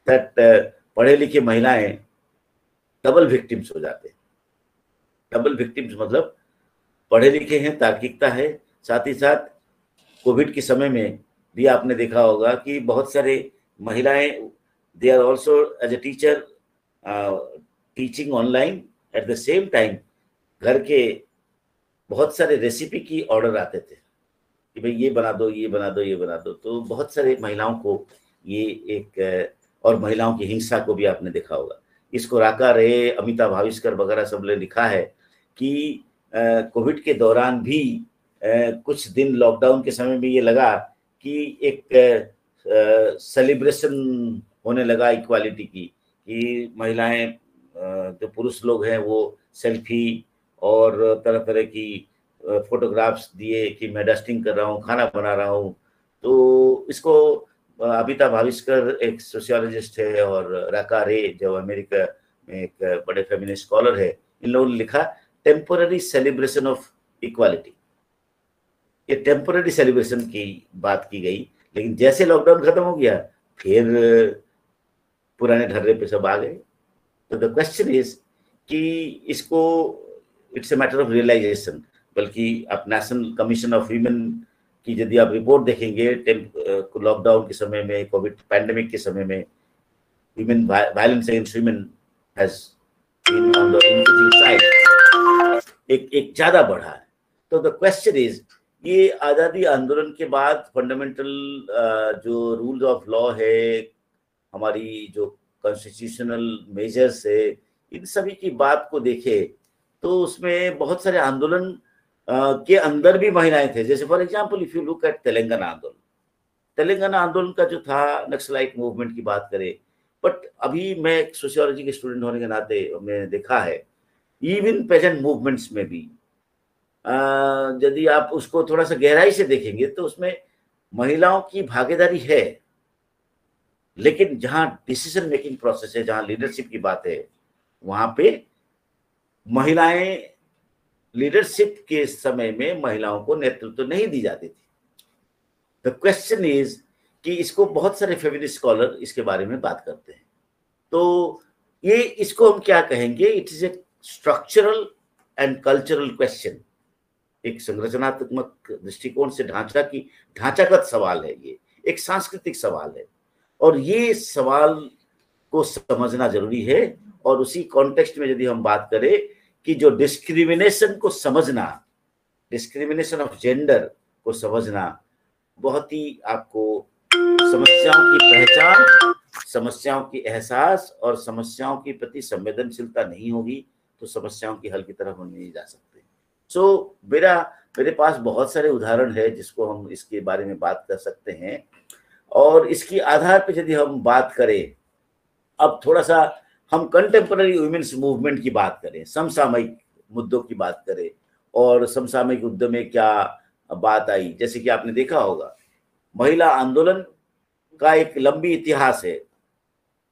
दैट पढ़े लिखे महिलाएं डबल विक्टिम्स हो जाते हैं। डबल विक्टिम्स मतलब पढ़े लिखे हैं, तार्किकता है, साथ ही साथ कोविड के समय में भी आपने देखा होगा कि बहुत सारे महिलाएं they are also as a teacher teaching online, at the same time घर के बहुत सारे रेसिपी की ऑर्डर आते थे कि भाई ये बना दो, ये बना दो, ये बना दो। तो बहुत सारे महिलाओं को ये एक और महिलाओं की हिंसा को भी आपने देखा होगा। इसको राका रे, अमिता भाविस्कर वगैरह सब ने लिखा है कि कोविड के दौरान भी कुछ दिन लॉकडाउन के समय में ये लगा कि एक सेलिब्रेशन होने लगा इक्वालिटी की, कि महिलाएं जो पुरुष लोग हैं वो सेल्फी और तरह तरह की फोटोग्राफ्स दिए कि मैं डस्टिंग कर रहा हूँ, खाना बना रहा हूँ। तो इसको अमिता भाविस्कर एक सोशियोलॉजिस्ट है और राका रे जो अमेरिका में एक बड़े फेमिनिस्ट स्कॉलर है, इन लोगों ने लिखा टेम्पोररी सेलिब्रेशन ऑफ इक्वालिटी। ये टेम्पोररी सेलिब्रेशन की बात की गई, लेकिन जैसे लॉकडाउन खत्म हो गया फिर पुराने ढर्रे पे सब आ गए। तो द क्वेश्चन इज कि इसको it's a matter of realization. बल्कि आप नेशनल कमीशन ऑफ वीमेन की यदि आप रिपोर्ट देखेंगे, लॉकडाउन के समय में, कोविड पैंडेमिक के समय में, women violence against women has been on the increasing side, एक ज्यादा बढ़ा है। तो द क्वेश्चन इज, ये आज़ादी आंदोलन के बाद फंडामेंटल जो रूल्स ऑफ लॉ है, हमारी जो कॉन्स्टिट्यूशनल मेजर्स है, इन सभी की बात को देखे तो उसमें बहुत सारे आंदोलन के अंदर भी महिलाएं थे। जैसे for example if you look at Telangana आंदोलन, तेलंगाना आंदोलन का जो था नक्सलाइट मूवमेंट की बात करें, बट अभी मैं एक सोशियोलॉजी के स्टूडेंट होने के नाते मैंने देखा है इवन प्रेजेंट मूवमेंट्स में भी यदि आप उसको थोड़ा सा गहराई से देखेंगे तो उसमें महिलाओं की भागीदारी है, लेकिन जहां डिसीजन मेकिंग प्रोसेस है, जहां लीडरशिप की बात है, वहां पे महिलाएं लीडरशिप के समय में महिलाओं को नेतृत्व नहीं दी जाती थी। द क्वेश्चन इज कि इसको बहुत सारे फेमिनिस्ट स्कॉलर इसके बारे में बात करते हैं। तो ये इसको हम क्या कहेंगे, it is a structural and cultural question. एक संरचनात्मक दृष्टिकोण से ढांचागत सवाल है, ये एक सांस्कृतिक सवाल है, और ये सवाल को समझना जरूरी है। और उसी कॉन्टेक्स्ट में यदि हम बात करें कि जो डिस्क्रिमिनेशन को समझना, डिस्क्रिमिनेशन ऑफ जेंडर को समझना, बहुत ही आपको समस्याओं की पहचान, समस्याओं की एहसास और समस्याओं के प्रति संवेदनशीलता नहीं होगी तो समस्याओं की हल की तरफ हम नहीं जा सकते। सो मेरे पास बहुत सारे उदाहरण है जिसको हम इसके बारे में बात कर सकते हैं। और इसकी आधार पर यदि हम बात करें, अब थोड़ा सा हम कंटेम्पररी वुमेन्स मूवमेंट की बात करें, समसामयिक मुद्दों की बात करें, और समसामयिक मुद्दों में क्या बात आई। जैसे कि आपने देखा होगा महिला आंदोलन का एक लंबी इतिहास है।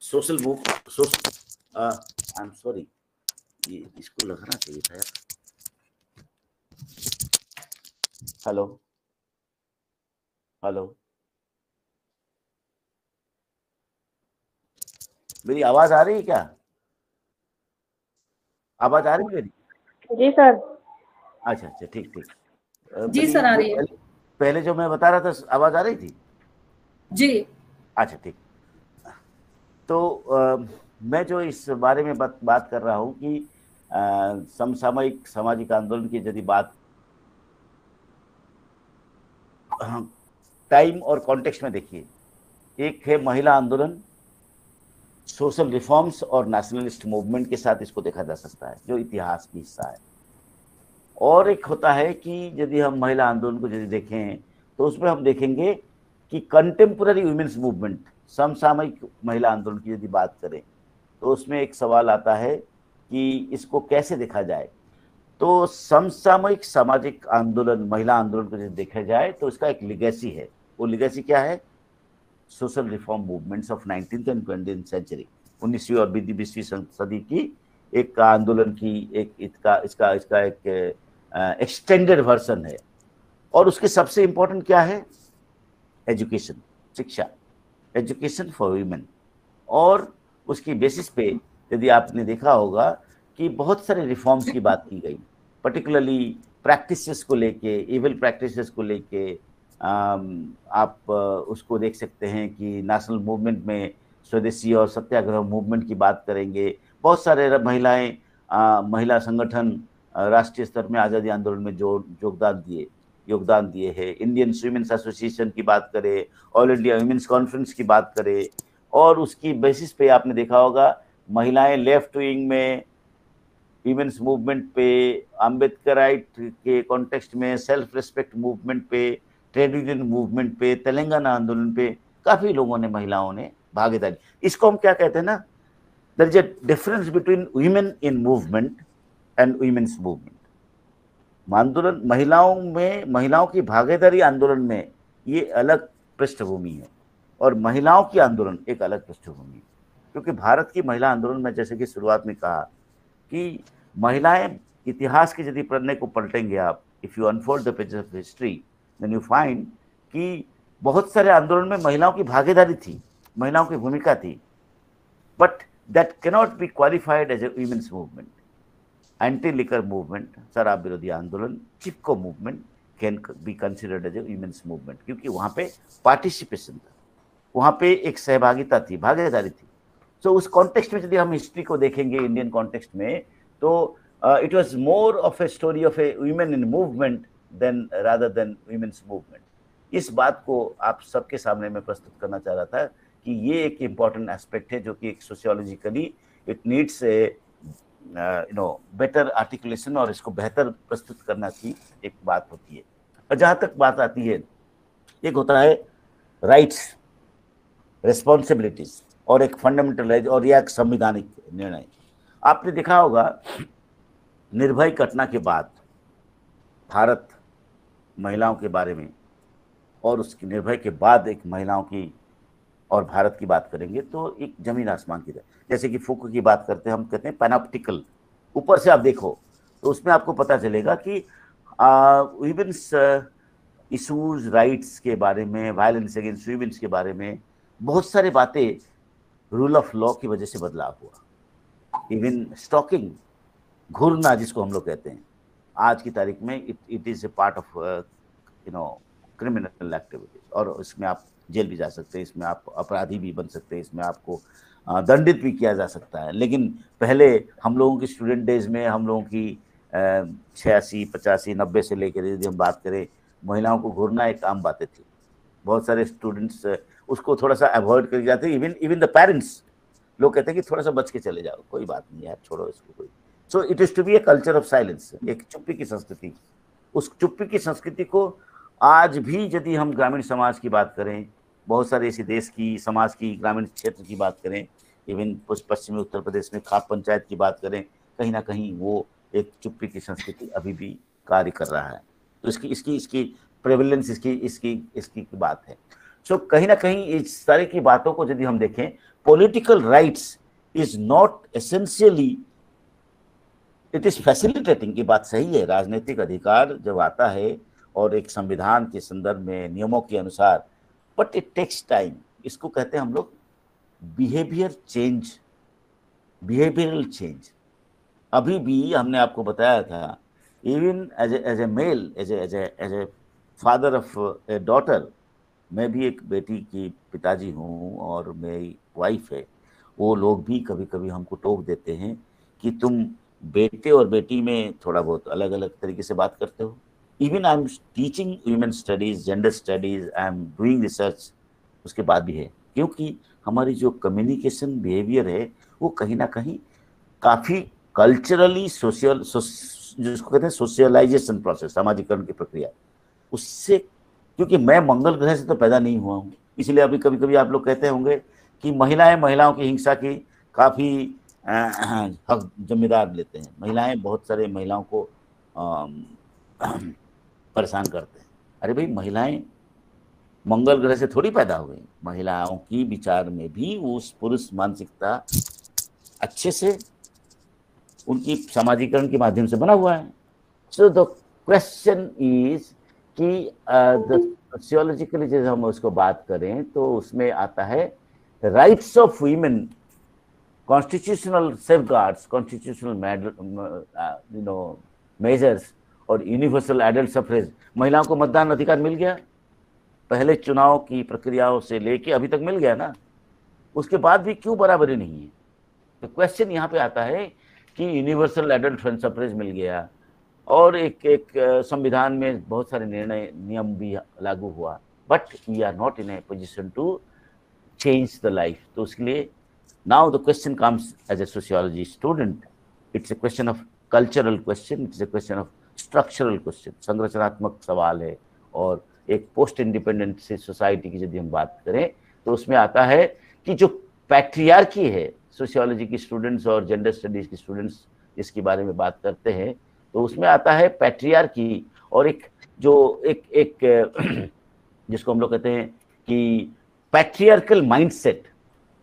Social move social I am sorry, ये इसको लगाना चाहिए था यार। हेलो हेलो, मेरी आवाज आ रही है क्या? आवाज आ रही है मेरी? जी सर। अच्छा अच्छा, ठीक ठीक। जी सर, आ रही है। पहले जो मैं बता रहा था आवाज आ रही थी? जी। अच्छा ठीक। तो मैं जो इस बारे में बात कर रहा हूँ कि समसामयिक सामाजिक आंदोलन की यदि बात टाइम और कॉन्टेक्स्ट में देखिए, एक है महिला आंदोलन, सोशल रिफॉर्म्स और नेशनलिस्ट मूवमेंट के साथ इसको देखा जा सकता है, जो इतिहास की हिस्सा है। और एक होता है कि यदि हम महिला आंदोलन को यदि देखें तो उसमें हम देखेंगे कि कंटेम्पररी वुमेन्स मूवमेंट, समसामयिक महिला आंदोलन की यदि बात करें तो उसमें एक सवाल आता है कि इसको कैसे देखा जाए। तो समसामयिक सामाजिक आंदोलन, महिला आंदोलन को यदि देखा जाए तो इसका एक लिगेसी है। वो लिगेसी क्या है? Social reform movements of 19th and 20th century, 19वीं और 20वीं सदी की एक आंदोलन की एक इसका एक एक्सटेंडेड वर्जन है। और उसके सबसे इंपॉर्टेंट क्या है? एजुकेशन, शिक्षा, एजुकेशन फॉर वीमेन। और उसकी बेसिस पे यदि आपने देखा होगा कि बहुत सारे रिफॉर्म्स की बात की गई, पर्टिकुलरली प्रैक्टिसेस को लेके, इविल प्रैक्टिसेस को लेके। आप उसको देख सकते हैं कि नेशनल मूवमेंट में स्वदेशी और सत्याग्रह मूवमेंट की बात करेंगे। बहुत सारे महिलाएं, महिला संगठन राष्ट्रीय स्तर में आज़ादी आंदोलन में जो योगदान दिए हैं। इंडियन वुमेन्स एसोसिएशन की बात करें, ऑल इंडिया वुमेन्स कॉन्फ्रेंस की बात करें, और उसकी बेसिस पे आपने देखा होगा महिलाएं लेफ्ट विंग में वुमेन्स मूवमेंट पे, अम्बेडकराइट के कॉन्टेक्स्ट में सेल्फ रिस्पेक्ट मूवमेंट पे, ट्रेड यूनियन मूवमेंट पे, तेलंगाना आंदोलन पे काफ़ी लोगों ने, महिलाओं ने भागीदारी। इसको हम क्या कहते हैं ना, there is a difference between women in movement and women's movement. आंदोलन, महिलाओं की भागीदारी आंदोलन में ये अलग पृष्ठभूमि है, और महिलाओं की आंदोलन एक अलग पृष्ठभूमि है। क्योंकि भारत की महिला आंदोलन में, जैसे कि शुरुआत में कहा कि महिलाएं, इतिहास के यदि पन्ने को पलटेंगे आप, if you unfold the pages of history then you find कि बहुत सारे आंदोलन में महिलाओं की भागीदारी थी, महिलाओं की भूमिका थी, but that cannot be qualified as a women's movement. Anti liquor movement, शराब विरोधी आंदोलन, Chipko movement can be considered as a women's movement, क्योंकि वहाँ पे पार्टिसिपेशन था, वहाँ पे एक सहभागिता थी, भागीदारी थी। सो उस कॉन्टेक्स्ट में यदि हम हिस्ट्री को देखेंगे इंडियन कॉन्टेक्स्ट में, तो it was more of a story of a women in movement than rather than women's movement. इस बात को आप सबके सामने मैं प्रस्तुत करना चाह रहा था कि ये एक इम्पॉर्टेंट एस्पेक्ट है, जो कि एक sociologically it needs a better articulation, और इसको बेहतर प्रस्तुत करना की एक बात होती है। और जहाँ तक बात आती है, एक होता है राइट्स, रिस्पॉन्सिबिलिटीज, और एक फंडामेंटल राइट, और यह एक संवैधानिक निर्णय। आपने देखा होगा निर्भय घटना के बाद भारत महिलाओं के बारे में, और उसकी निर्भय के बाद एक महिलाओं की और भारत की बात करेंगे तो एक जमीन आसमान की तरह। जैसे कि फूको की बात करते हैं, हम कहते हैं पैनोप्टिकल, ऊपर से आप देखो तो उसमें आपको पता चलेगा कि वुमेन्स इशूज, राइट्स के बारे में, वायलेंस अगेंस्ट वुमेन्स के बारे में बहुत सारी बातें रूल ऑफ लॉ की वजह से बदलाव हुआ। इवन स्टॉकिंग, घूरना जिसको हम लोग कहते हैं, आज की तारीख में it is a part of criminal activities, और इसमें आप जेल भी जा सकते हैं, इसमें आप अपराधी भी बन सकते हैं, इसमें आपको दंडित भी किया जा सकता है। लेकिन पहले हम लोगों की स्टूडेंट डेज में, हम लोगों की 86, 85, 90 से लेकर यदि हम बात करें, महिलाओं को घूरना एक आम बातें थी। बहुत सारे स्टूडेंट्स उसको थोड़ा सा अवॉइड कर जाते हैं, इवन द पेरेंट्स, लोग कहते हैं कि थोड़ा सा बच के चले जाओ, कोई बात नहीं यार, छोड़ो इसको कोई। So it is to be a culture of silence, एक चुप्पी की संस्कृति। उस चुप्पी की संस्कृति को आज भी यदि हम ग्रामीण समाज की बात करें, बहुत सारे ऐसे देश की, समाज की, ग्रामीण क्षेत्र की बात करें, इवन पश्चिमी उत्तर प्रदेश में खाप पंचायत की बात करें, कहीं ना कहीं वो एक चुप्पी की संस्कृति अभी भी कार्य कर रहा है। तो इसकी प्रेवलेंस, इसकी बात है। सो कहीं ना कहीं इस तरह की बातों को यदि हम देखें political rights is not essentially, it is facilitating, की बात सही है, राजनीतिक अधिकार जब आता है और एक संविधान के संदर्भ में नियमों के अनुसार, बट इट टेक्स टाइम, इसको कहते हैं हम लोग बिहेवियर चेंज, बिहेवियरल चेंज। अभी भी हमने आपको बताया था, even as a male, as a father of a daughter, मैं भी एक बेटी की पिताजी हूँ और मेरी वाइफ है, वो लोग भी कभी कभी हमको टोक देते हैं कि तुम बेटे और बेटी में थोड़ा बहुत अलग अलग तरीके से बात करते हो। Even I am teaching human studies, gender studies, I am doing research, उसके बाद भी है, क्योंकि हमारी जो कम्युनिकेशन बिहेवियर है वो कहीं ना कहीं काफ़ी कल्चरली सोशल, जिसको कहते हैं सोशलाइजेशन प्रोसेस, सामाजिकरण की प्रक्रिया, उससे, क्योंकि मैं मंगल ग्रह से तो पैदा नहीं हुआ हूँ, इसलिए अभी कभी कभी आप लोग कहते होंगे कि महिलाओं की हिंसा की काफ़ी हक जिम्मेदार लेते हैं। महिलाएं बहुत सारे महिलाओं को परेशान करते हैं। अरे भाई, महिलाएं मंगल ग्रह से थोड़ी पैदा हो गई, महिलाओं की विचार में भी उस पुरुष मानसिकता अच्छे से उनकी सामाजिकरण के माध्यम से बना हुआ है। सो द क्वेश्चन इज कि सोशियोलॉजिकली जैसे हम उसको बात करें तो उसमें आता है rights of women, constitutional safeguards, constitutional measures और यूनिवर्सल एडल्ट सफरेज। महिलाओं को मतदान अधिकार मिल गया, पहले चुनाव की प्रक्रियाओं से लेके अभी तक मिल गया ना, उसके बाद भी क्यों बराबरी नहीं है? तो क्वेश्चन यहाँ पे आता है कि यूनिवर्सल एडल्ट सफरेज मिल गया और एक संविधान में बहुत सारे निर्णय नियम भी लागू हुआ, but we are not in a position to change the life. तो उसके लिए now the question comes as a sociology student, it's a question of cultural question, it's a question of structural question, संरचनात्मक सवाल है। और एक पोस्ट इंडिपेंडेंट सोसाइटी की यदि हम बात करें तो उसमें आता है कि जो पैट्रियार्की है, सोशियोलॉजी की स्टूडेंट्स और जेंडर स्टडीज की स्टूडेंट्स इसके बारे में बात करते हैं, तो उसमें आता है पैट्रियार्की और एक जो एक जिसको हम लोग कहते हैं कि पैट्रियार्कल माइंडसेट,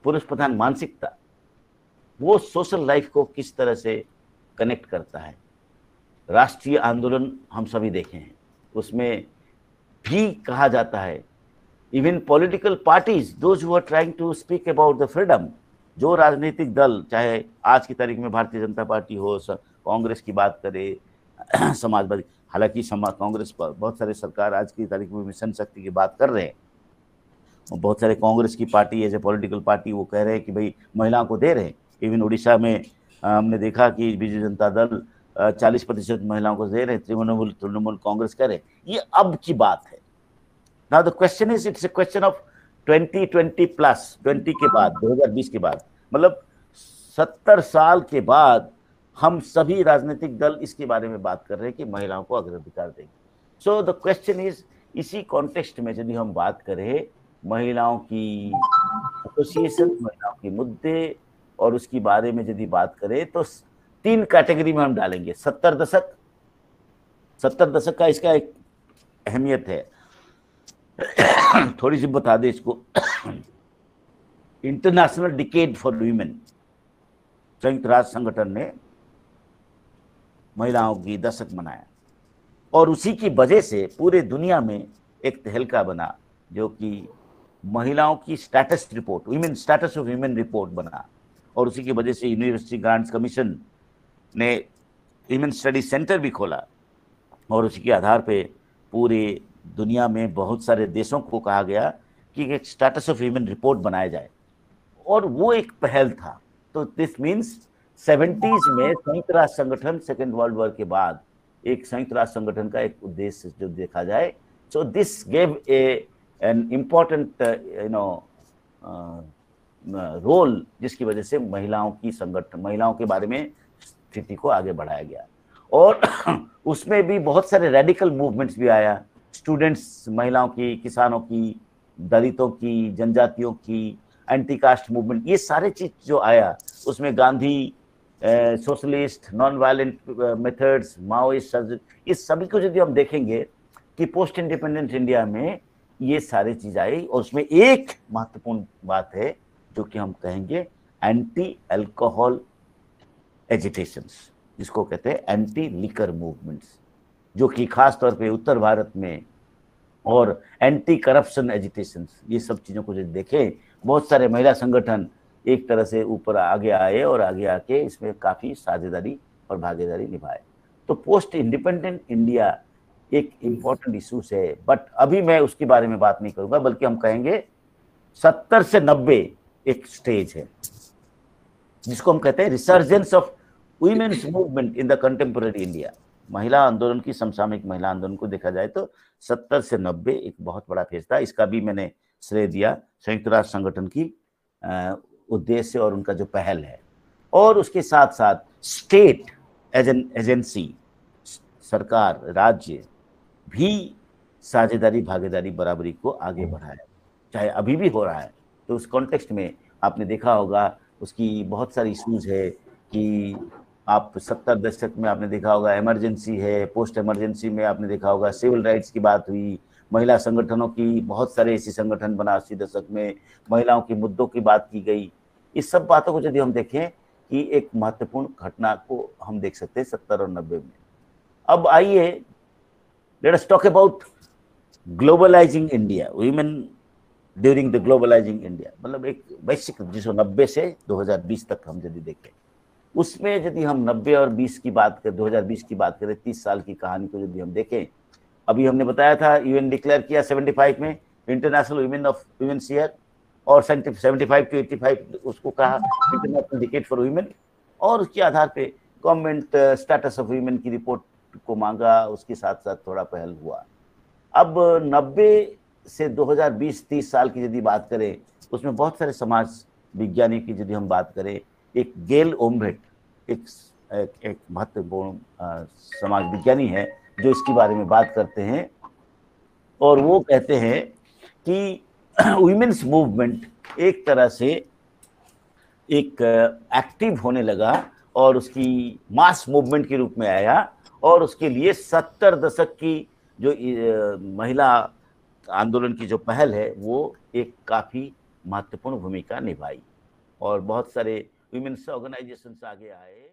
पुरुष प्रधान मानसिकता, वो सोशल लाइफ को किस तरह से कनेक्ट करता है। राष्ट्रीय आंदोलन हम सभी देखे हैं, उसमें भी कहा जाता है, even political parties, those who are trying to speak about the freedom, जो राजनीतिक दल, चाहे आज की तारीख में भारतीय जनता पार्टी हो, कांग्रेस की बात करे, समाजवादी, हालांकि कांग्रेस पर बहुत सारे सरकार आज की तारीख में मिशन शक्ति की बात कर रहे हैं, बहुत सारे कांग्रेस की party as a political party वो कह रहे हैं कि भाई महिलाओं को दे रहे हैं। इवन उड़ीसा में हमने देखा कि बीजू जनता दल 40% महिलाओं को दे रहे हैं, तृणमूल कांग्रेस कह रहे हैं। ये अब की बात है। Now the question is, it's a question of 2020 plus, 20 के बाद, 2020 के बाद, मतलब 70 साल के बाद हम सभी राजनीतिक दल इसके बारे में बात कर रहे हैं कि महिलाओं को अग्राधिकार देंगे। सो द क्वेश्चन इज, इसी कॉन्टेक्स्ट में यदि हम बात करें महिलाओं की एसोसिएशन, महिलाओं के मुद्दे और उसके बारे में यदि बात करें तो 3 कैटेगरी में हम डालेंगे। 70 दशक का इसका एक अहमियत है, थोड़ी सी बता दे इसको। इंटरनेशनल डिकेड फॉर वीमेन, संयुक्त राष्ट्र संगठन ने महिलाओं की दशक मनाया और उसी की वजह से पूरे दुनिया में एक तहलका बना, जो कि महिलाओं की status report, women status of women report बना। और उसी की वजह से यूनिवर्सिटी ग्रांट्स कमीशन ने वीमेन स्टडी सेंटर भी खोला और उसी के आधार पे पूरे दुनिया में बहुत सारे देशों को कहा गया कि एक स्टेटस ऑफ वीमेन रिपोर्ट बनाया जाए, और वो एक पहल था। तो दिस मीन्स 70s में संयुक्त राष्ट्र संगठन, सेकेंड वर्ल्ड वॉर के बाद एक संयुक्त राष्ट्र संगठन का एक उद्देश्य जो देखा जाए, so this gave an important role, जिसकी वजह से महिलाओं की संगठन, महिलाओं के बारे में स्थिति को आगे बढ़ाया गया। और उसमें भी बहुत सारे रेडिकल मूवमेंट्स भी आया, स्टूडेंट्स, महिलाओं की, किसानों की, दलितों की, जनजातियों की, एंटी कास्ट मूवमेंट, ये सारे चीज जो आया, उसमें Gandhi, socialist, non violent methods, Maoist, इस सभी को यदि हम देखेंगे कि पोस्ट इंडिपेंडेंट इंडिया में ये सारे चीज आई। और उसमें एक महत्वपूर्ण बात है जो कि हम कहेंगे एंटी अल्कोहल एजिटेशंस, जिसको कहते हैं एंटी लिकर मूवमेंट्स, जो कि खास तौर पे उत्तर भारत में, और एंटी करप्शन एजिटेशंस, ये सब चीज़ों को जो देखें, बहुत सारे महिला संगठन एक तरह से ऊपर आगे आए और आगे आके इसमें काफ़ी साझेदारी और भागीदारी निभाए। तो पोस्ट इंडिपेंडेंट इंडिया एक इम्पॉर्टेंट इशूज है, बट अभी मैं उसके बारे में बात नहीं करूंगा, बल्कि हम कहेंगे 70 से 90 एक स्टेज है, जिसको हम कहते हैं resurgence of women's movement in the contemporary India. महिला आंदोलन की, समसामयिक महिला आंदोलन को देखा जाए तो 70 से 90 एक बहुत बड़ा फेज था। इसका भी मैंने श्रेय दिया संयुक्त राष्ट्र संगठन की उद्देश्य और उनका जो पहल है, और उसके साथ साथ स्टेट एज एन एजेंसी, सरकार, राज्य भी साझेदारी, भागीदारी, बराबरी को आगे बढ़ाया, चाहे अभी भी हो रहा है। तो उस कॉन्टेक्स्ट में आपने देखा होगा उसकी बहुत सारी इश्यूज है कि आप 70 दशक में आपने देखा होगा इमरजेंसी है, पोस्ट इमरजेंसी में आपने देखा होगा सिविल राइट्स की बात हुई, महिला संगठनों की बहुत सारे ऐसे संगठन बना 80 दशक में, महिलाओं के मुद्दों की बात की गई। इस सब बातों को यदि हम देखें कि एक महत्वपूर्ण घटना को हम देख सकते हैं 70 और 90 में। अब आइए let us talk about globalizing India, women during the globalizing India, मतलब एक वैश्विक, जिसको 90 से 2020 तक हम यदि देखें, उसमें यदि हम 90 और 20 की बात करें, 2020 की बात करें, 30 साल की कहानी को यदि हम देखें, अभी हमने बताया था यूएन डिक्लेयर किया 75 में इंटरनेशनल वुमेन्स ईयर, और 75 टू 85 उसको कहा इंटरनेशनल डिकेड फॉर वुमेन, और उसके आधार पे गवर्नमेंट स्टेटस ऑफ वुमेन की रिपोर्ट को मांगा, उसके साथ साथ थोड़ा पहल हुआ। अब 90 से 2020-30 साल की यदि बात करें, उसमें बहुत सारे समाज विज्ञानी की यदि हम बात करें, एक गेल ओम्ब्रेट एक महत्वपूर्ण समाज विज्ञानी है जो इसके बारे में बात करते हैं, और वो कहते हैं कि वुमेन्स मूवमेंट एक तरह से एक एक्टिव होने लगा और उसकी मास मूवमेंट के रूप में आया, और उसके लिए 70 दशक की जो महिला आंदोलन की जो पहल है वो एक काफ़ी महत्वपूर्ण भूमिका निभाई, और बहुत सारे वुमेन्स ऑर्गेनाइजेशंस आगे आए।